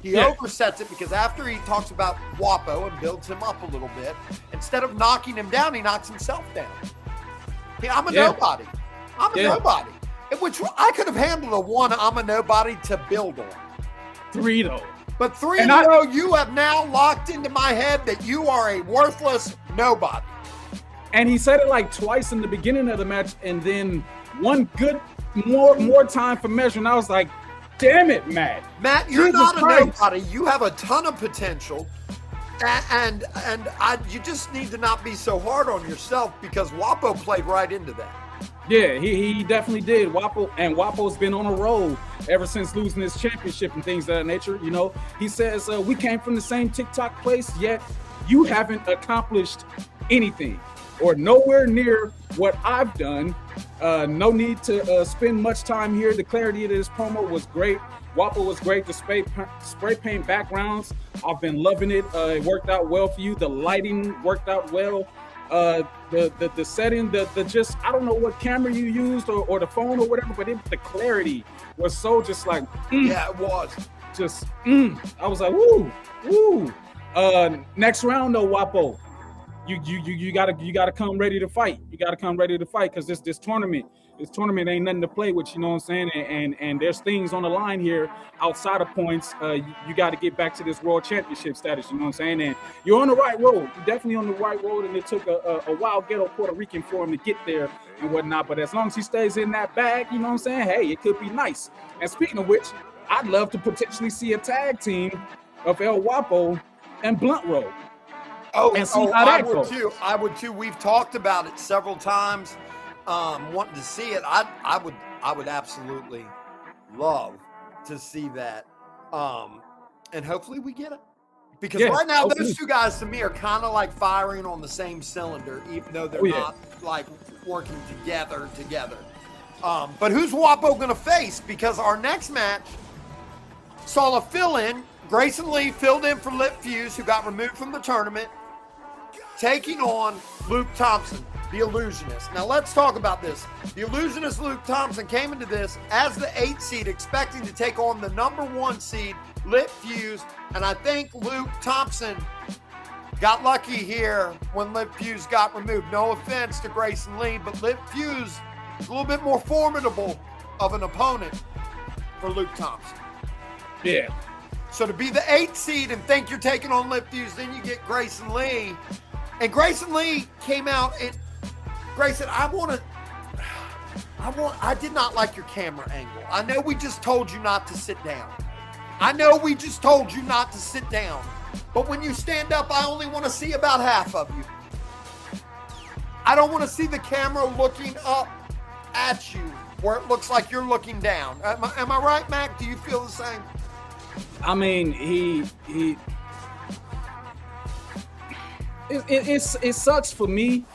He oversets it because after he talks about WAPO and builds him up a little bit, instead of knocking him down, he knocks himself down. I'm a nobody. I'm a nobody. Which I could have handled a one I'm a nobody to build on. 3 though. But 3 in a row, you have now locked into my head that you are a worthless nobody. And he said it like twice in the beginning of the match, and then one good more time for measure. And I was like, damn it, Matt. Matt, you're not a nobody. You have a ton of potential. And you just need to not be so hard on yourself because WAPO played right into that. Yeah, he definitely did. WAPO's been on a roll ever since losing his championship and things of that nature. He says, we came from the same TikTok place, yet you haven't accomplished anything or nowhere near what I've done. No need to spend much time here. The clarity of this promo was great. WAPO was great. The spray paint backgrounds, I've been loving it. It worked out well for you. The lighting worked out well. The setting, the just, I don't know what camera you used or the phone or whatever, but the clarity was so just like, yeah, it was just, I was like, woo. Next round though, WAPO, you gotta come ready to fight. You gotta come ready to fight because this tournament ain't nothing to play with. You know what I'm saying? And there's things on the line here outside of points. You got to get back to this world championship status. You know what I'm saying? And you're on the right road. You're definitely on the right road. And it took a wild ghetto Puerto Rican for him to get there and whatnot. But as long as he stays in that bag, you know what I'm saying? Hey, it could be nice. And speaking of which, I'd love to potentially see a tag team of El Guapo and Blunt Road. I would too. We've talked about it several times. Wanting to see it, I would absolutely love to see that, and hopefully we get it because right now those two guys to me are kind of like firing on the same cylinder, even though they're not like working together. But who's WAPO going to face? Because our next match saw a fill-in. Grayson Lee filled in for Lip Fuse, who got removed from the tournament, taking on Luke Thompson, the Illusionist. Now let's talk about this. The Illusionist Luke Thompson came into this as the 8th seed, expecting to take on the number 1 seed, Lip Fuse. And I think Luke Thompson got lucky here when Lip Fuse got removed. No offense to Grayson Lee, but Lip Fuse is a little bit more formidable of an opponent for Luke Thompson. Yeah. So to be the 8th seed and think you're taking on Lip Fuse, then you get Grayson Lee. And Grayson Lee came out and Grayson, I did not like your camera angle. I know we just told you not to sit down. But when you stand up, I only want to see about half of you. I don't want to see the camera looking up at you where it looks like you're looking down. Am I right, Mac? Do you feel the same? I mean, it sucks for me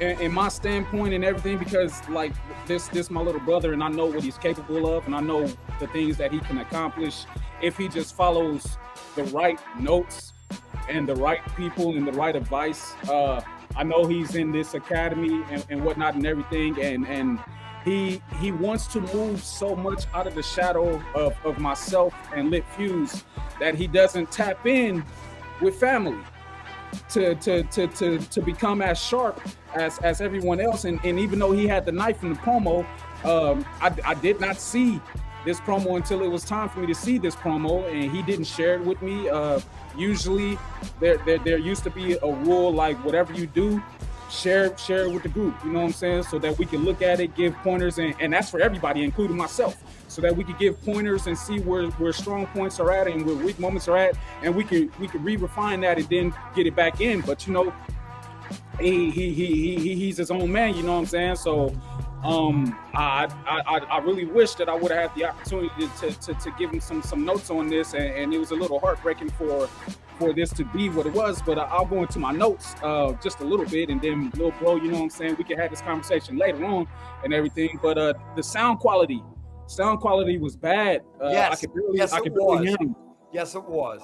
in my standpoint and everything because like this my little brother and I know what he's capable of and I know the things that he can accomplish if he just follows the right notes and the right people and the right advice. I know he's in this academy and whatnot and everything and he wants to move so much out of the shadow of myself and Lit Fuse that he doesn't tap in with family. to become as sharp as everyone else. And even though he had the knife in the promo, I did not see this promo until it was time for me to see this promo, and he didn't share it with me. Usually there used to be a rule, like whatever you do, share it with the group, you know what I'm saying, so that we can look at it, give pointers, and that's for everybody, including myself, so that we could give pointers and see where strong points are at and where weak moments are at, and we could re-refine that and then get it back in. But you know, he's his own man, you know what I'm saying? So I really wish that I would have had the opportunity to give him some notes on this, and it was a little heartbreaking for this to be what it was. But I'll go into my notes just a little bit, and then little bro, you know what I'm saying, we can have this conversation later on and everything. But the sound quality was bad. Yes, I could barely hear him. Yes, it was.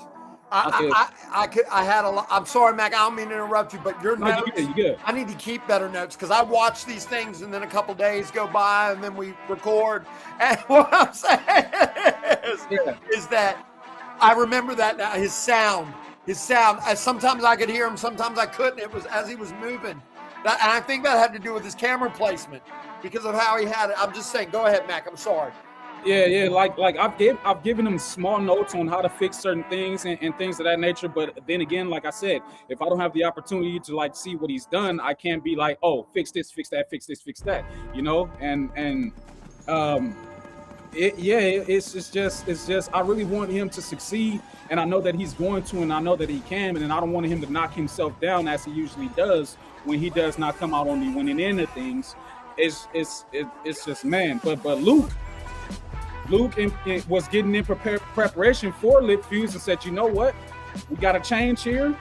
I had a lot. I'm sorry, Mac. I don't mean to interrupt you, but your notes. You good. I need to keep better notes, because I watch these things and then a couple days go by and then we record. And what I'm saying is that I remember that now. His sound. Sometimes I could hear him, sometimes I couldn't. It was as he was moving. And I think that had to do with his camera placement because of how he had it. I'm just saying. Go ahead, Mac. I'm sorry. Yeah. Like I've given him small notes on how to fix certain things and things of that nature. But then again, like I said, if I don't have the opportunity to like see what he's done, I can't be like, oh, fix this, fix that, fix this, fix that, you know. It's just I really want him to succeed, and I know that he's going to, and I know that he can, and I don't want him to knock himself down as he usually does when he does not come out on the winning end of things. It's just, man. But Luke was getting in preparation for Lit Fuse and said, you know what, we got to change here.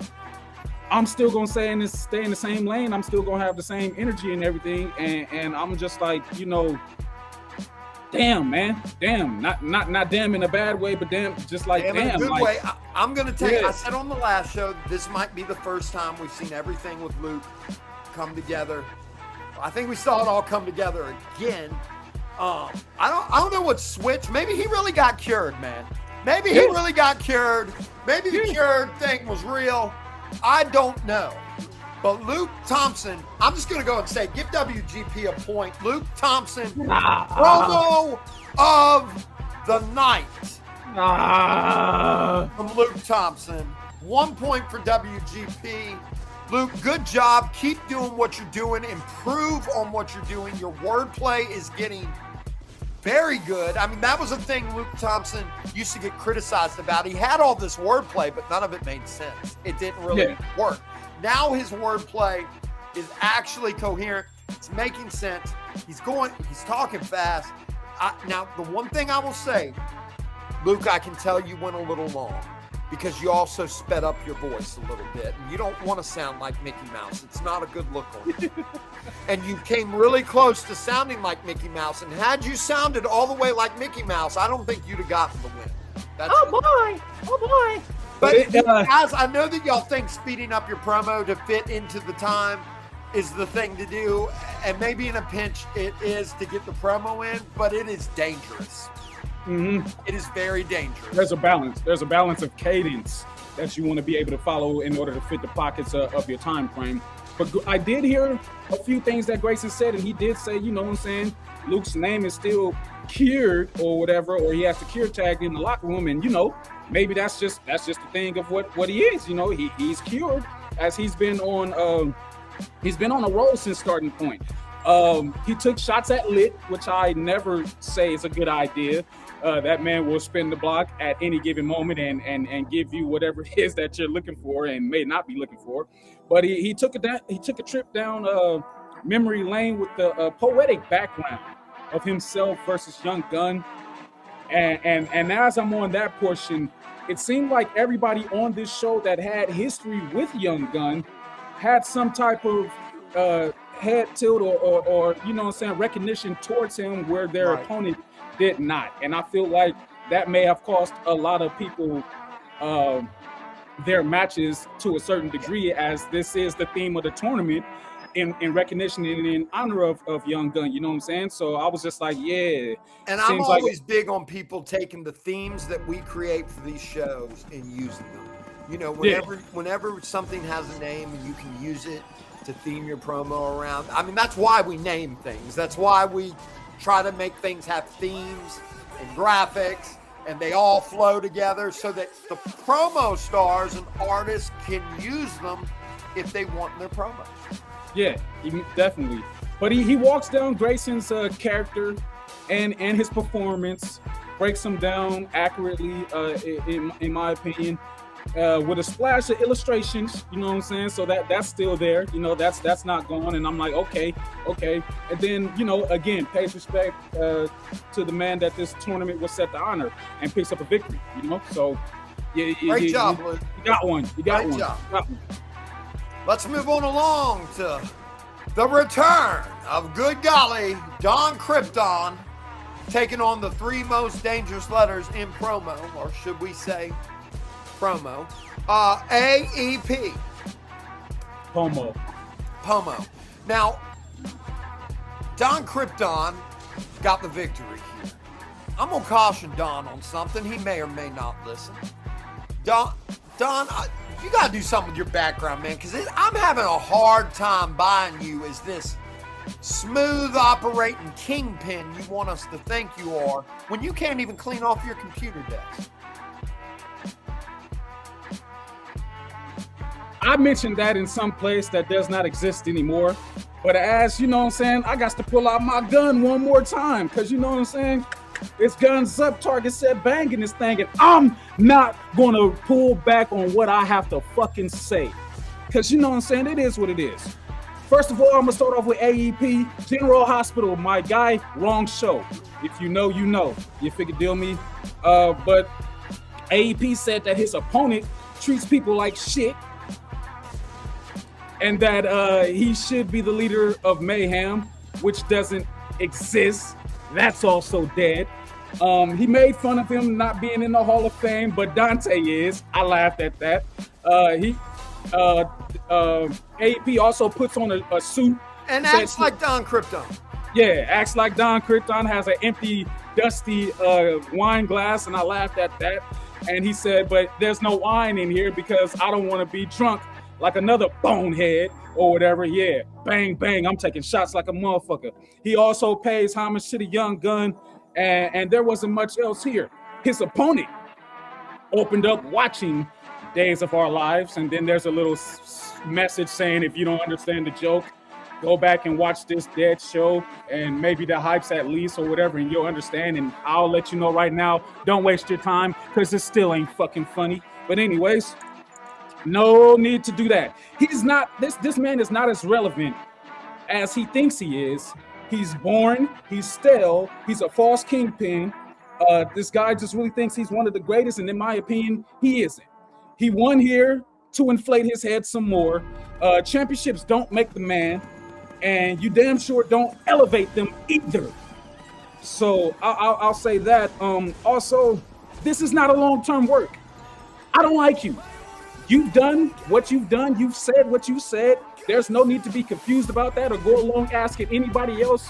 I'm still gonna stay in the same lane. I'm still gonna have the same energy and everything. And I'm just like, you know, damn, man, damn, not damn in a bad way, but damn, just like damn. In a good way. I'm gonna tell you. I said on the last show, this might be the first time we've seen everything with Luke come together. I think we saw it all come together again. I don't know what switched. Maybe he really got cured, man. Maybe he really got cured. Maybe the cured thing was real. I don't know. But Luke Thompson, I'm just going to go and say, give WGP a point. Luke Thompson, promo of the night from Luke Thompson. 1 point for WGP. Luke, good job. Keep doing what you're doing. Improve on what you're doing. Your wordplay is getting very good. I mean, that was a thing Luke Thompson used to get criticized about. He had all this wordplay, but none of it made sense. It didn't really work. Now his wordplay is actually coherent. It's making sense. He's talking fast. Now, the one thing I will say, Luke, I can tell you went a little long because you also sped up your voice a little bit. And you don't want to sound like Mickey Mouse. It's not a good look on you. And you came really close to sounding like Mickey Mouse. And had you sounded all the way like Mickey Mouse, I don't think you'd have gotten the win. Oh boy. But guys, I know that y'all think speeding up your promo to fit into the time is the thing to do. And maybe in a pinch it is to get the promo in, but it is dangerous. Mm-hmm. It is very dangerous. There's a balance of cadence that you want to be able to follow in order to fit the pockets of your time frame. But I did hear a few things that Grayson said, and he did say, you know what I'm saying, Luke's name is still cured or whatever, or he has to cure tag in the locker room, and you know, maybe that's just the thing of what he is. You know, he's cured as he's been on a roll since starting point. He took shots at Lit, which I never say is a good idea. That man will spin the block at any given moment and give you whatever it is that you're looking for and may not be looking for. But he took a trip down memory lane with the poetic background of himself versus Young Gun. And as I'm on that portion, it seemed like everybody on this show that had history with Young Gun had some type of head tilt or you know what I'm saying, recognition towards him where their opponent did not. And I feel like that may have cost a lot of people their matches to a certain degree, as this is the theme of the tournament in recognition and in honor of Young Gun, you know what I'm saying? So I was just like, yeah. And I'm always big on people taking the themes that we create for these shows and using them. You know, whenever something has a name and you can use it to theme your promo around. I mean, that's why we name things. That's why we try to make things have themes and graphics, and they all flow together so that the promo stars and artists can use them if they want in their promos. Yeah, definitely. But he walks down Grayson's character and his performance, breaks him down accurately, in my opinion, with a splash of illustrations. You know what I'm saying? So that's still there. You know, that's not gone. And I'm like, okay. And then, you know, again, pays respect to the man that this tournament was set to honor and picks up a victory. You know, so Great job, Luke. You got one. Great job. Let's move on along to the return of good golly, Don Krypton, taking on the three most dangerous letters in promo, or should we say promo, AEP. Pomo. Now, Don Krypton got the victory here. I'm going to caution Don on something. He may or may not listen. Don, you got to do something with your background, man, because I'm having a hard time buying you as this smooth operating kingpin you want us to think you are when you can't even clean off your computer desk. I mentioned that in some place that does not exist anymore. But as you know what I'm saying, I got to pull out my gun one more time, because you know what I'm saying? It's guns up, target set, banging this thing, and I'm not going to pull back on what I have to fucking say. Because you know what I'm saying? It is what it is. First of all, I'm going to start off with AEP, General Hospital, my guy, wrong show. If you know, you know. You figure deal me. But AEP said that his opponent treats people like shit, and that he should be the leader of Mayhem, which doesn't exist. That's also dead. He made fun of him not being in the Hall of Fame, but Dante is. I laughed at that. AP also puts on a suit. And acts like Don Krypton. Yeah, acts like Don Krypton, has an empty, dusty wine glass, and I laughed at that. And he said, but there's no wine in here because I don't want to be drunk like another bonehead or whatever. Yeah, bang, bang, I'm taking shots like a motherfucker. He also pays homage to the young gun, and there wasn't much else here. His opponent opened up watching Days of Our Lives, and then there's a little message saying, if you don't understand the joke, go back and watch this dead show, and maybe the hype's at least or whatever, and you'll understand. And I'll let you know right now, don't waste your time, because it still ain't fucking funny. But anyways, no need to do that. He's not, this man is not as relevant as he thinks he is. He's born, he's stale, he's a false kingpin. This guy just really thinks he's one of the greatest, and in my opinion, he isn't. He won here to inflate his head some more. Championships don't make the man, and you damn sure don't elevate them either. So I'll say that. Also, this is not a long-term work. I don't like you. You've done what you've done. You've said what you said. There's no need to be confused about that or go along asking anybody else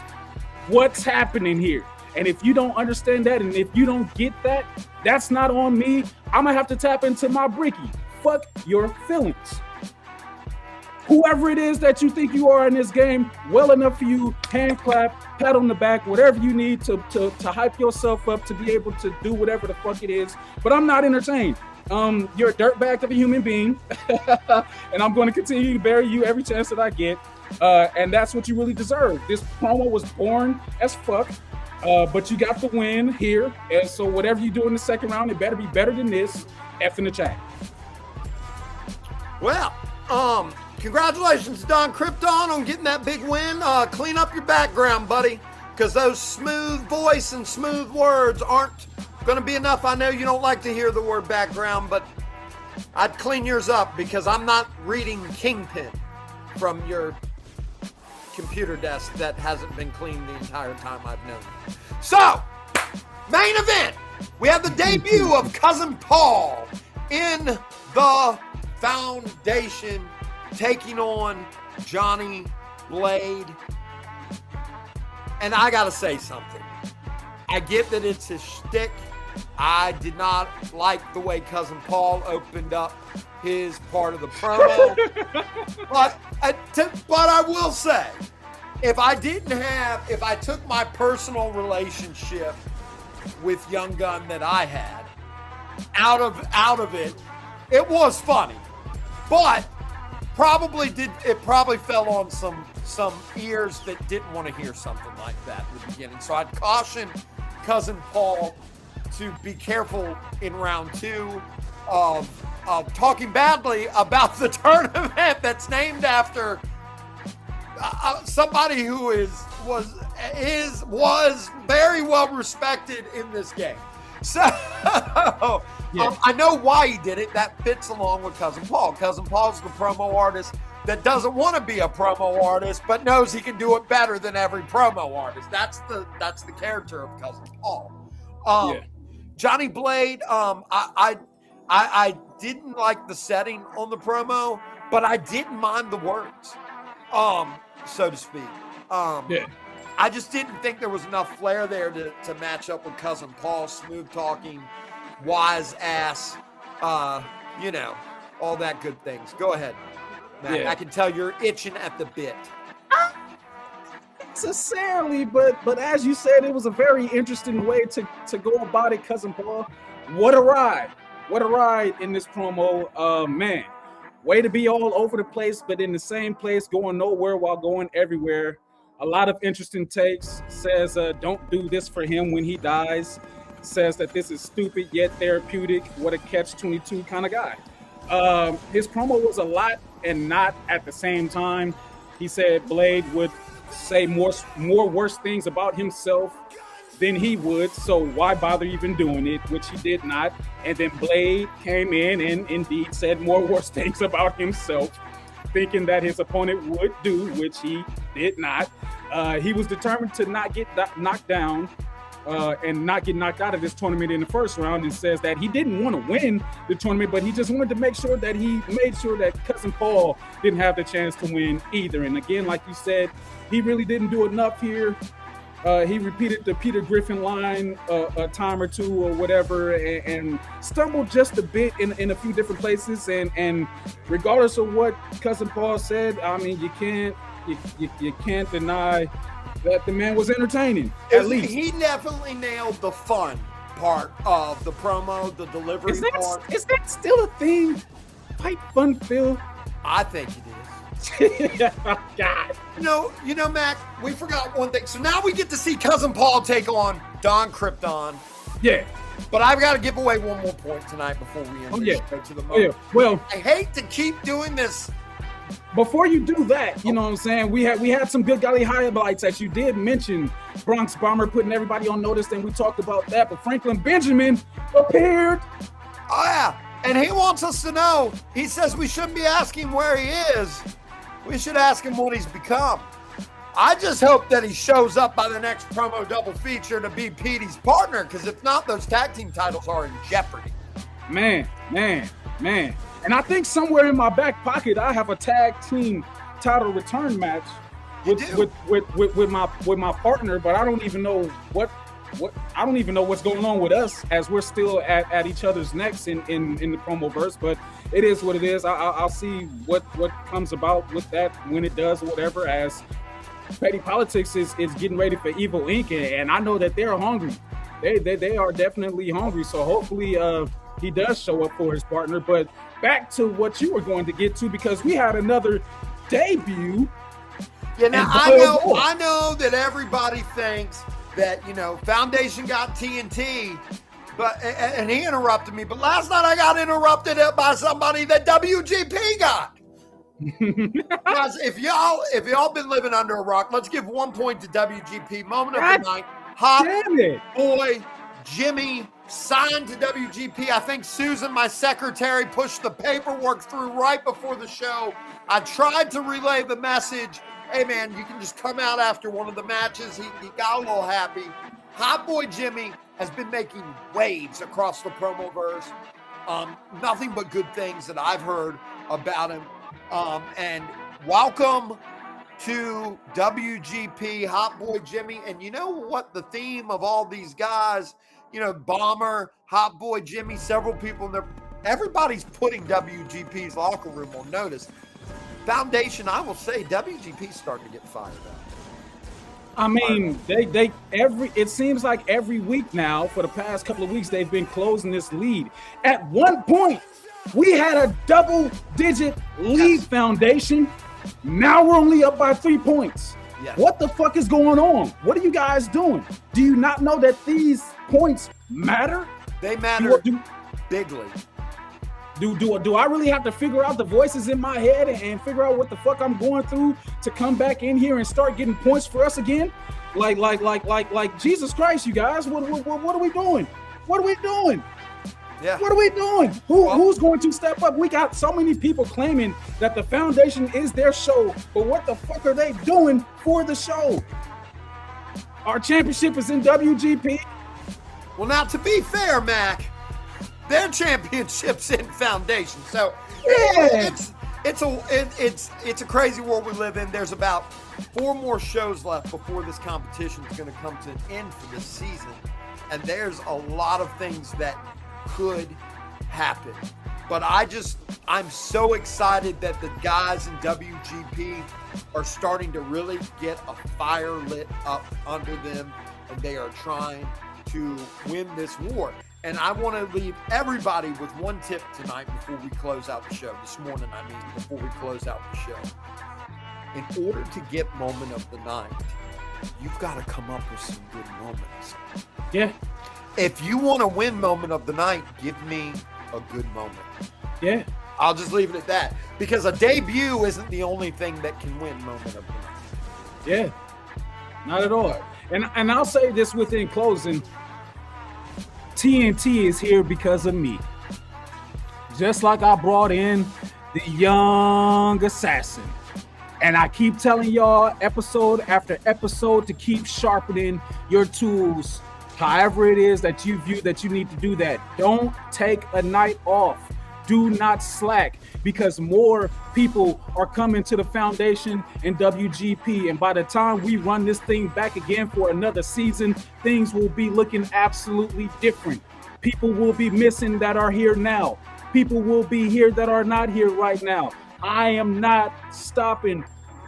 what's happening here. And if you don't understand that, and if you don't get that, that's not on me. I'm gonna have to tap into my bricky. Fuck your feelings. Whoever it is that you think you are in this game, well enough for you, hand clap, pat on the back, whatever you need to hype yourself up to be able to do whatever the fuck it is. But I'm not entertained. You're a dirtbag of a human being, and I'm going to continue to bury you every chance that I get. And that's what you really deserve. This promo was boring as fuck, but you got the win here. And so whatever you do in the second round, it better be better than this. F in the chat. Well, congratulations to Don Krypton on getting that big win. Clean up your background, buddy, because those smooth voice and smooth words aren't going to be enough. I know you don't like to hear the word background, but I'd clean yours up because I'm not reading Kingpin from your computer desk that hasn't been cleaned the entire time I've known you. So, main event. We have the debut of Cousin Paul in the Foundation taking on Johnny Blade. And I got to say something. I get that it's his shtick I did not like the way Cousin Paul opened up his part of the promo. but I will say, if I took my personal relationship with Young Gun that I had out of it, it was funny, but it probably fell on some ears that didn't want to hear something like that in the beginning. So I'd caution Cousin Paul to be careful in round 2 of talking badly about the tournament that's named after somebody who was very well respected in this game. So I know why he did it. That fits along with Cousin Paul. Cousin Paul's the promo artist that doesn't want to be a promo artist, but knows he can do it better than every promo artist. That's the character of Cousin Paul. Johnny Blade, I didn't like the setting on the promo, but I didn't mind the words, so to speak. I just didn't think there was enough flair there to match up with Cousin Paul, smooth talking, wise ass, all that good things. Go ahead, Matt. I can tell you're itching at the bit. Necessarily, but as you said, it was a very interesting way to go about it. Cousin Paul, what a ride in this promo. Man, way to be all over the place, but in the same place, going nowhere while going everywhere. A lot of interesting takes. Says don't do this for him when he dies. Says that this is stupid yet therapeutic. What a catch-22 kind of guy. His promo was a lot and not at the same time. He said Blade would say more worse things about himself than he would, so why bother even doing it, which he did not. And then Blade came in and indeed said more worse things about himself, thinking that his opponent would do, which he did not. He was determined to not get knocked down and not get knocked out of this tournament in the first round, and says that he didn't want to win the tournament, but he just wanted to make sure that he made sure that Cousin Paul didn't have the chance to win either. And again, like you said, he really didn't do enough here. He repeated the Peter Griffin line a time or two or whatever, and stumbled just a bit in a few different places. And regardless of what Cousin Paul said, I mean, you can't deny that the man was entertaining. At least he definitely nailed the fun part of the promo, the delivery part. Is that still a thing? Pipe fun, Phil? I think it is. God. You know, Mac, we forgot one thing. So now we get to see Cousin Paul take on Don Krypton. Yeah. But I've got to give away one more point tonight before we end this show to the moment. Well, I hate to keep doing this. Before you do that, you know what I'm saying? We had some good golly highlights that you did mention. Bronx Bomber putting everybody on notice, and we talked about that. But Franklin Benjamin appeared. Oh, yeah. And he wants us to know. He says we shouldn't be asking where he is. We should ask him what he's become. I just hope that he shows up by the next promo double feature to be Petey's partner, because if not, those tag team titles are in jeopardy. Man. And I think somewhere in my back pocket, I have a tag team title return match with my partner, but I don't even know what's going on with us, as we're still at each other's necks in the Promoverse. But it is what it is. I'll see what comes about with that when it does, or whatever, as Petty Politics is getting ready for Evil Inc. And I know that they're hungry. They are definitely hungry. So hopefully he does show up for his partner. But back to what you were going to get to, because we had another debut. Yeah, now I know that everybody thinks that, Foundation got TNT, but and he interrupted me. But last night I got interrupted by somebody that WGP got. Guys, if y'all been living under a rock, let's give 1 point to WGP. Moment of the night. Hot boy Jimmy signed to WGP. I think Susan, my secretary, pushed the paperwork through right before the show. I tried to relay the message. Hey, man, you can just come out after one of the matches. He got a little happy. Hot boy Jimmy has been making waves across the Promoverse. Nothing but good things that I've heard about him. And welcome to WGP, Hot boy Jimmy. And you know what the theme of all these guys you know, Bomber, Hot Boy Jimmy, several people in there. Everybody's putting WGP's locker room on notice. Foundation, I will say, WGP's starting to get fired up. I mean, it seems like every week now, for the past couple of weeks, they've been closing this lead. At one point, we had a double-digit lead, Foundation. Now we're only up by 3 points. Yes. What the fuck is going on? What are you guys doing? Do you not know that these points matter? They matter bigly. Do I really have to figure out the voices in my head and figure out what the fuck I'm going through to come back in here and start getting points for us again? Like Jesus Christ, you guys, what are we doing? What are we doing? Yeah. What are we doing? Who's going to step up? We got so many people claiming that the Foundation is their show, but what the fuck are they doing for the show? Our championship is in WGP. Well, now, to be fair, Mac, their championship's in Foundation. So Yeah. it's a crazy world we live in. There's about 4 more shows left before this competition is going to come to an end for this season. And there's a lot of things that could happen. But I'm so excited that the guys in WGP are starting to really get a fire lit up under them, and they are trying to win this war. And I want to leave everybody with one tip tonight before we close out the show. This morning, I mean, before we close out the show. In order to get moment of the night, you've got to come up with some good moments. Yeah. If you want to win moment of the night, give me a good moment. Yeah. I'll just leave it at that. Because a debut isn't the only thing that can win moment of the night. Yeah. Not at all. And I'll say this within closing. TNT is here because of me. Just like I brought in the young assassin. And I keep telling y'all episode after episode to keep sharpening your tools. However it is that you view that you need to do that. Don't take a night off. Do not slack, because more people are coming to the Foundation and WGP. And by the time we run this thing back again for another season, things will be looking absolutely different. People will be missing that are here now. People will be here that are not here right now. I am not stopping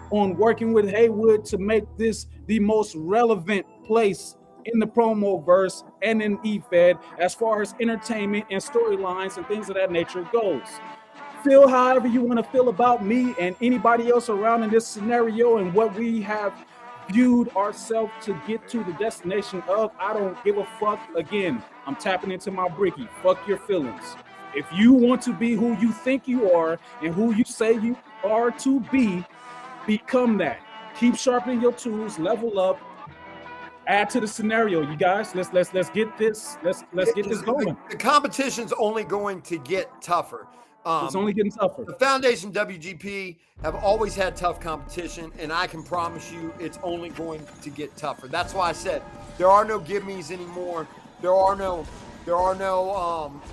on working with Haywood to make this the most relevant place in the Promoverse and in EFED as far as entertainment and storylines and things of that nature goes. Feel however you want to feel about me and anybody else around in this scenario and what we have viewed ourselves to get to the destination of. I don't give a fuck. Again, I'm tapping into my bricky. Fuck your feelings. If you want to be who you think you are and who you say you are to be, become that. Keep sharpening your tools, level up, add to the scenario, you guys. Let's get this. Let's get this going. The competition's only going to get tougher. It's only getting tougher. The Foundation WGP have always had tough competition, and I can promise you it's only going to get tougher. That's why I said there are no gimmies anymore. There are no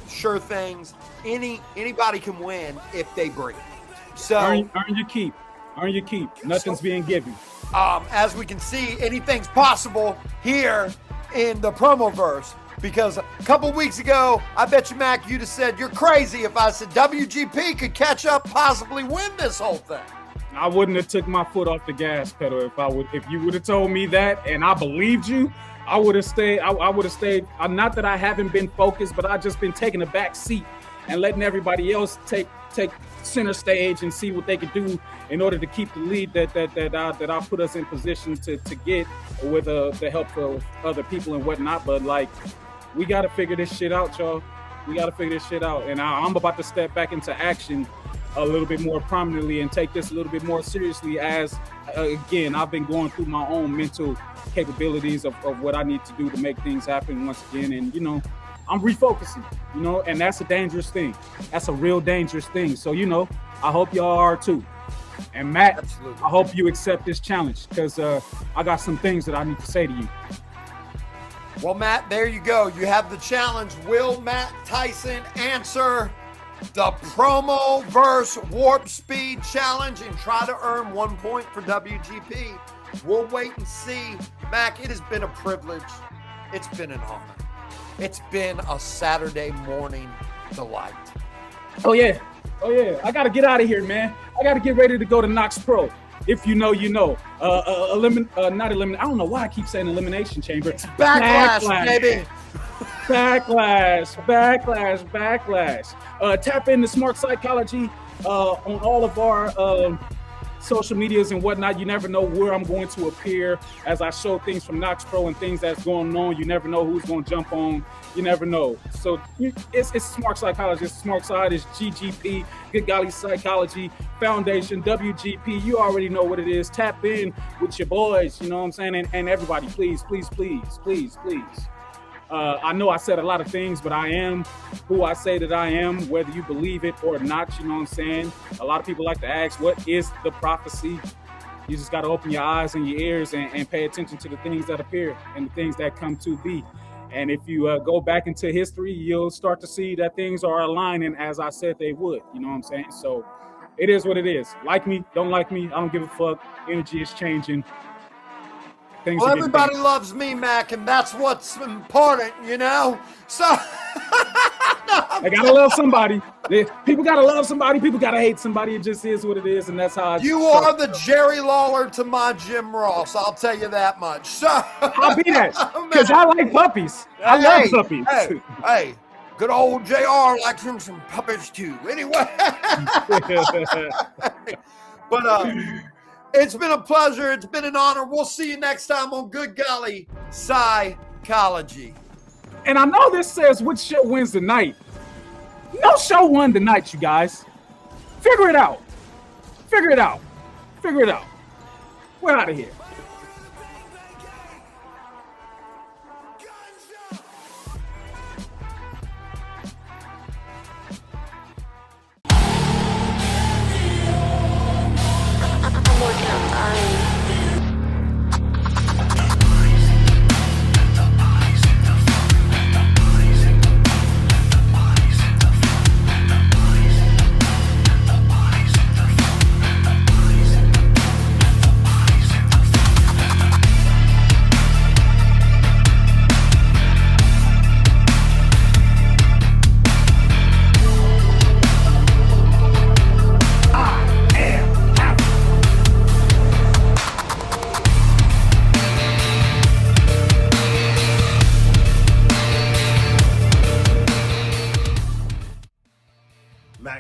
sure things. Anybody can win if they bring it. So earn your keep. Earn your keep. Nothing's being given. As we can see, anything's possible here in the Promoverse. Because a couple weeks ago, I bet you, Mac, you'd have said you're crazy if I said WGP could catch up, possibly win this whole thing. I wouldn't have took my foot off the gas pedal if you would have told me that, and I believed you. I would have stayed. I would have stayed. Not that I haven't been focused, but I've just been taking a back seat and letting everybody else take center stage and see what they could do in order to keep the lead that I put us in position to get with the help of other people and whatnot. But like, we got to figure this shit out, y'all. We got to figure this shit out. And I'm about to step back into action a little bit more prominently and take this a little bit more seriously as, again, I've been going through my own mental capabilities of what I need to do to make things happen once again. And, I'm refocusing, and that's a dangerous thing. That's a real dangerous thing. So, I hope y'all are too. And Matt, absolutely. I hope you accept this challenge because I got some things that I need to say to you. Well, Matt, there you go. You have the challenge. Will Matt Tyson answer the Promoverse Warp Speed Challenge and try to earn 1 point for WGP? We'll wait and see. Mac, it has been a privilege. It's been an honor. It's been a Saturday morning delight. Oh yeah. I gotta get out of here, man. I gotta get ready to go to Knox Pro. If you know, you know. Not eliminate. I don't know why I keep saying elimination chamber. It's backlash, baby. Backlash. Tap into SMARK Psychology on all of our social medias and whatnot. You never know where I'm going to appear as I show things from Knox Pro and things that's going on. You never know who's going to jump on. You never know. So it's SMARK Psychology. It's SMARK side. It's GGP, Good Golly Psychology Foundation, WGP. You already know what it is. Tap in with your boys. You know what I'm saying? And everybody, please. I know I said a lot of things, but I am who I say that I am, whether you believe it or not. You know what I'm saying? A lot of people like to ask, what is the prophecy? You just got to open your eyes and your ears and pay attention to the things that appear and the things that come to be. And if you go back into history, you'll start to see that things are aligning as I said they would. You know what I'm saying? So it is what it is. Like me, don't like me, I don't give a fuck. Energy is changing. Well, everybody loves me, Mac, and that's what's important, you know? So they gotta love somebody. People gotta love somebody. People gotta hate somebody. It just is what it is, and that's how you are the Jerry Lawler to my Jim Ross. I'll tell you that much. So I'll be that because I like puppies. I love puppies. Hey, good old JR likes him some puppies too. Anyway, but it's been a pleasure. It's been an honor. We'll see you next time on Good Golly Psychology. And I know this says which show wins the night. No show won the night, you guys. Figure it out. We're out of here.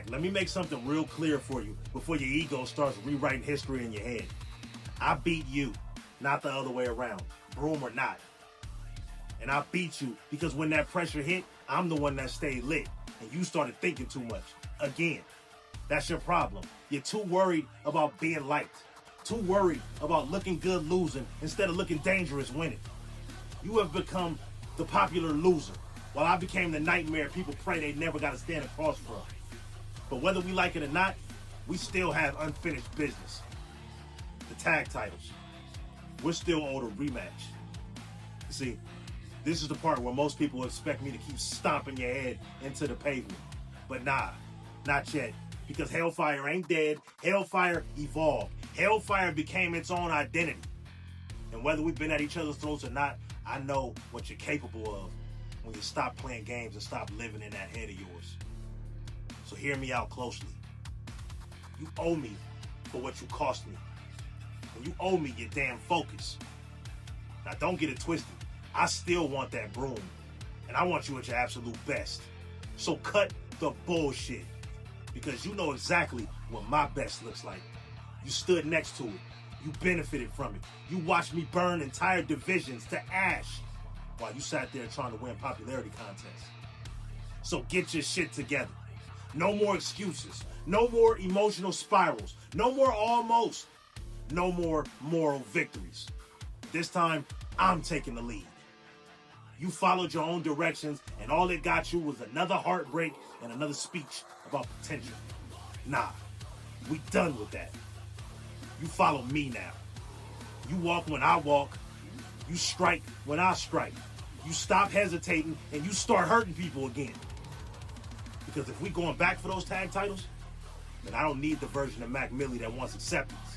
Let me make something real clear for you before your ego starts rewriting history in your head. I beat you, not the other way around, broom or not. And I beat you because when that pressure hit, I'm the one that stayed lit, and you started thinking too much. Again, that's your problem. You're too worried about being liked, too worried about looking good losing instead of looking dangerous winning. You have become the popular loser, while I became the nightmare people pray they never got to stand across from. But whether we like it or not, we still have unfinished business. The tag titles. We're still owed a rematch. You see, this is the part where most people expect me to keep stomping your head into the pavement. But nah, not yet. Because Hellfire ain't dead. Hellfire evolved. Hellfire became its own identity. And whether we've been at each other's throats or not, I know what you're capable of when you stop playing games and stop living in that head of yours. So hear me out closely. You owe me for what you cost me. And you owe me your damn focus. Now don't get it twisted. I still want that broom. And I want you at your absolute best. So cut the bullshit. Because you know exactly what my best looks like. You stood next to it. You benefited from it. You watched me burn entire divisions to ash while you sat there trying to win popularity contests. So get your shit together. No more excuses. No more emotional spirals. No more almost. No more moral victories. This time, I'm taking the lead. You followed your own directions, and all it got you was another heartbreak and another speech about potential. Nah, we done with that. You follow me now. You walk when I walk. You strike when I strike. You stop hesitating, and you start hurting people again. Because if we going back for those tag titles, then I don't need the version of Mac Millie that wants acceptance.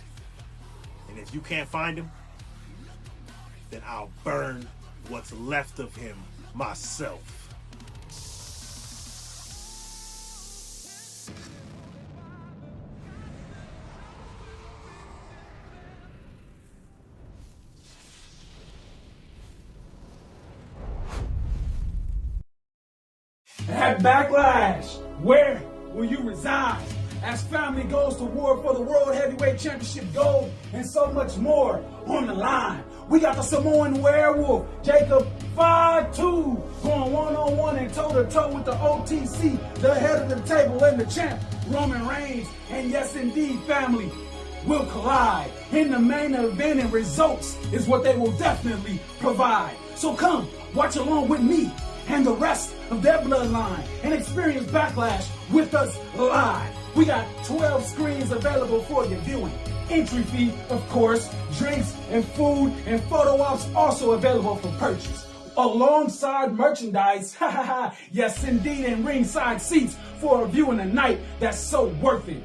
And if you can't find him, then I'll burn what's left of him myself. At Backlash, where will you reside? As family goes to war for the World Heavyweight Championship gold and so much more on the line. We got the Samoan Werewolf, Jacob 5'2", going one-on-one and toe-to-toe with the OTC, the head of the table and the champ, Roman Reigns. And yes, indeed, family will collide in the main event, and results is what they will definitely provide. So come, watch along with me and the rest of their bloodline and experience Backlash with us live. We got 12 screens available for your viewing. Entry fee, of course, drinks and food and photo ops also available for purchase. Alongside merchandise, yes indeed, and ringside seats for a viewing tonight that's so worth it.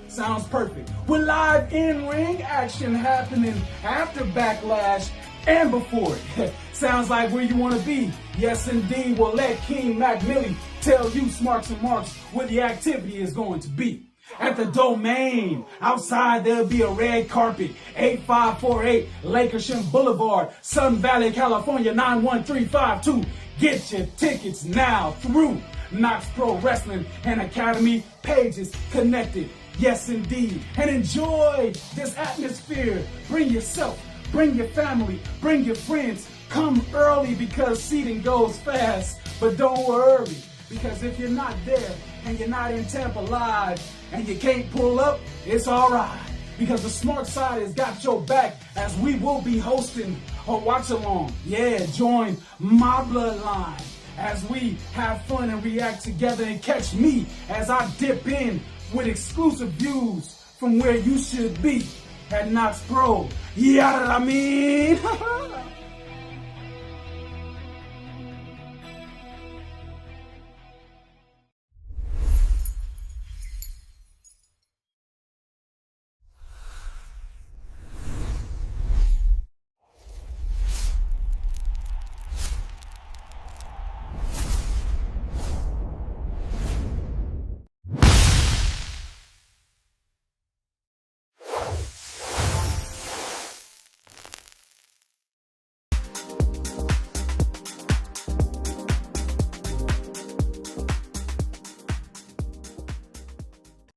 Sounds perfect. With live in-ring action happening after Backlash and before it. Sounds like where you want to be. Yes, indeed. Well, let King McMillie tell you, Smarks and Marks, where the activity is going to be. At the Domain. Outside, there'll be a red carpet. 8548 Lakersham Boulevard, Sun Valley, California, 91352. Get your tickets now through Knox Pro Wrestling and Academy pages connected. Yes, indeed. And enjoy this atmosphere. Bring yourself, bring your family, bring your friends. Come early because seating goes fast. But don't worry, because if you're not there and you're not in Tampa live and you can't pull up, it's all right. Because the Smart Side has got your back as we will be hosting a watch along. Yeah, join my bloodline as we have fun and react together, and catch me as I dip in with exclusive views from where you should be at Knox Pro. Yeah, I mean.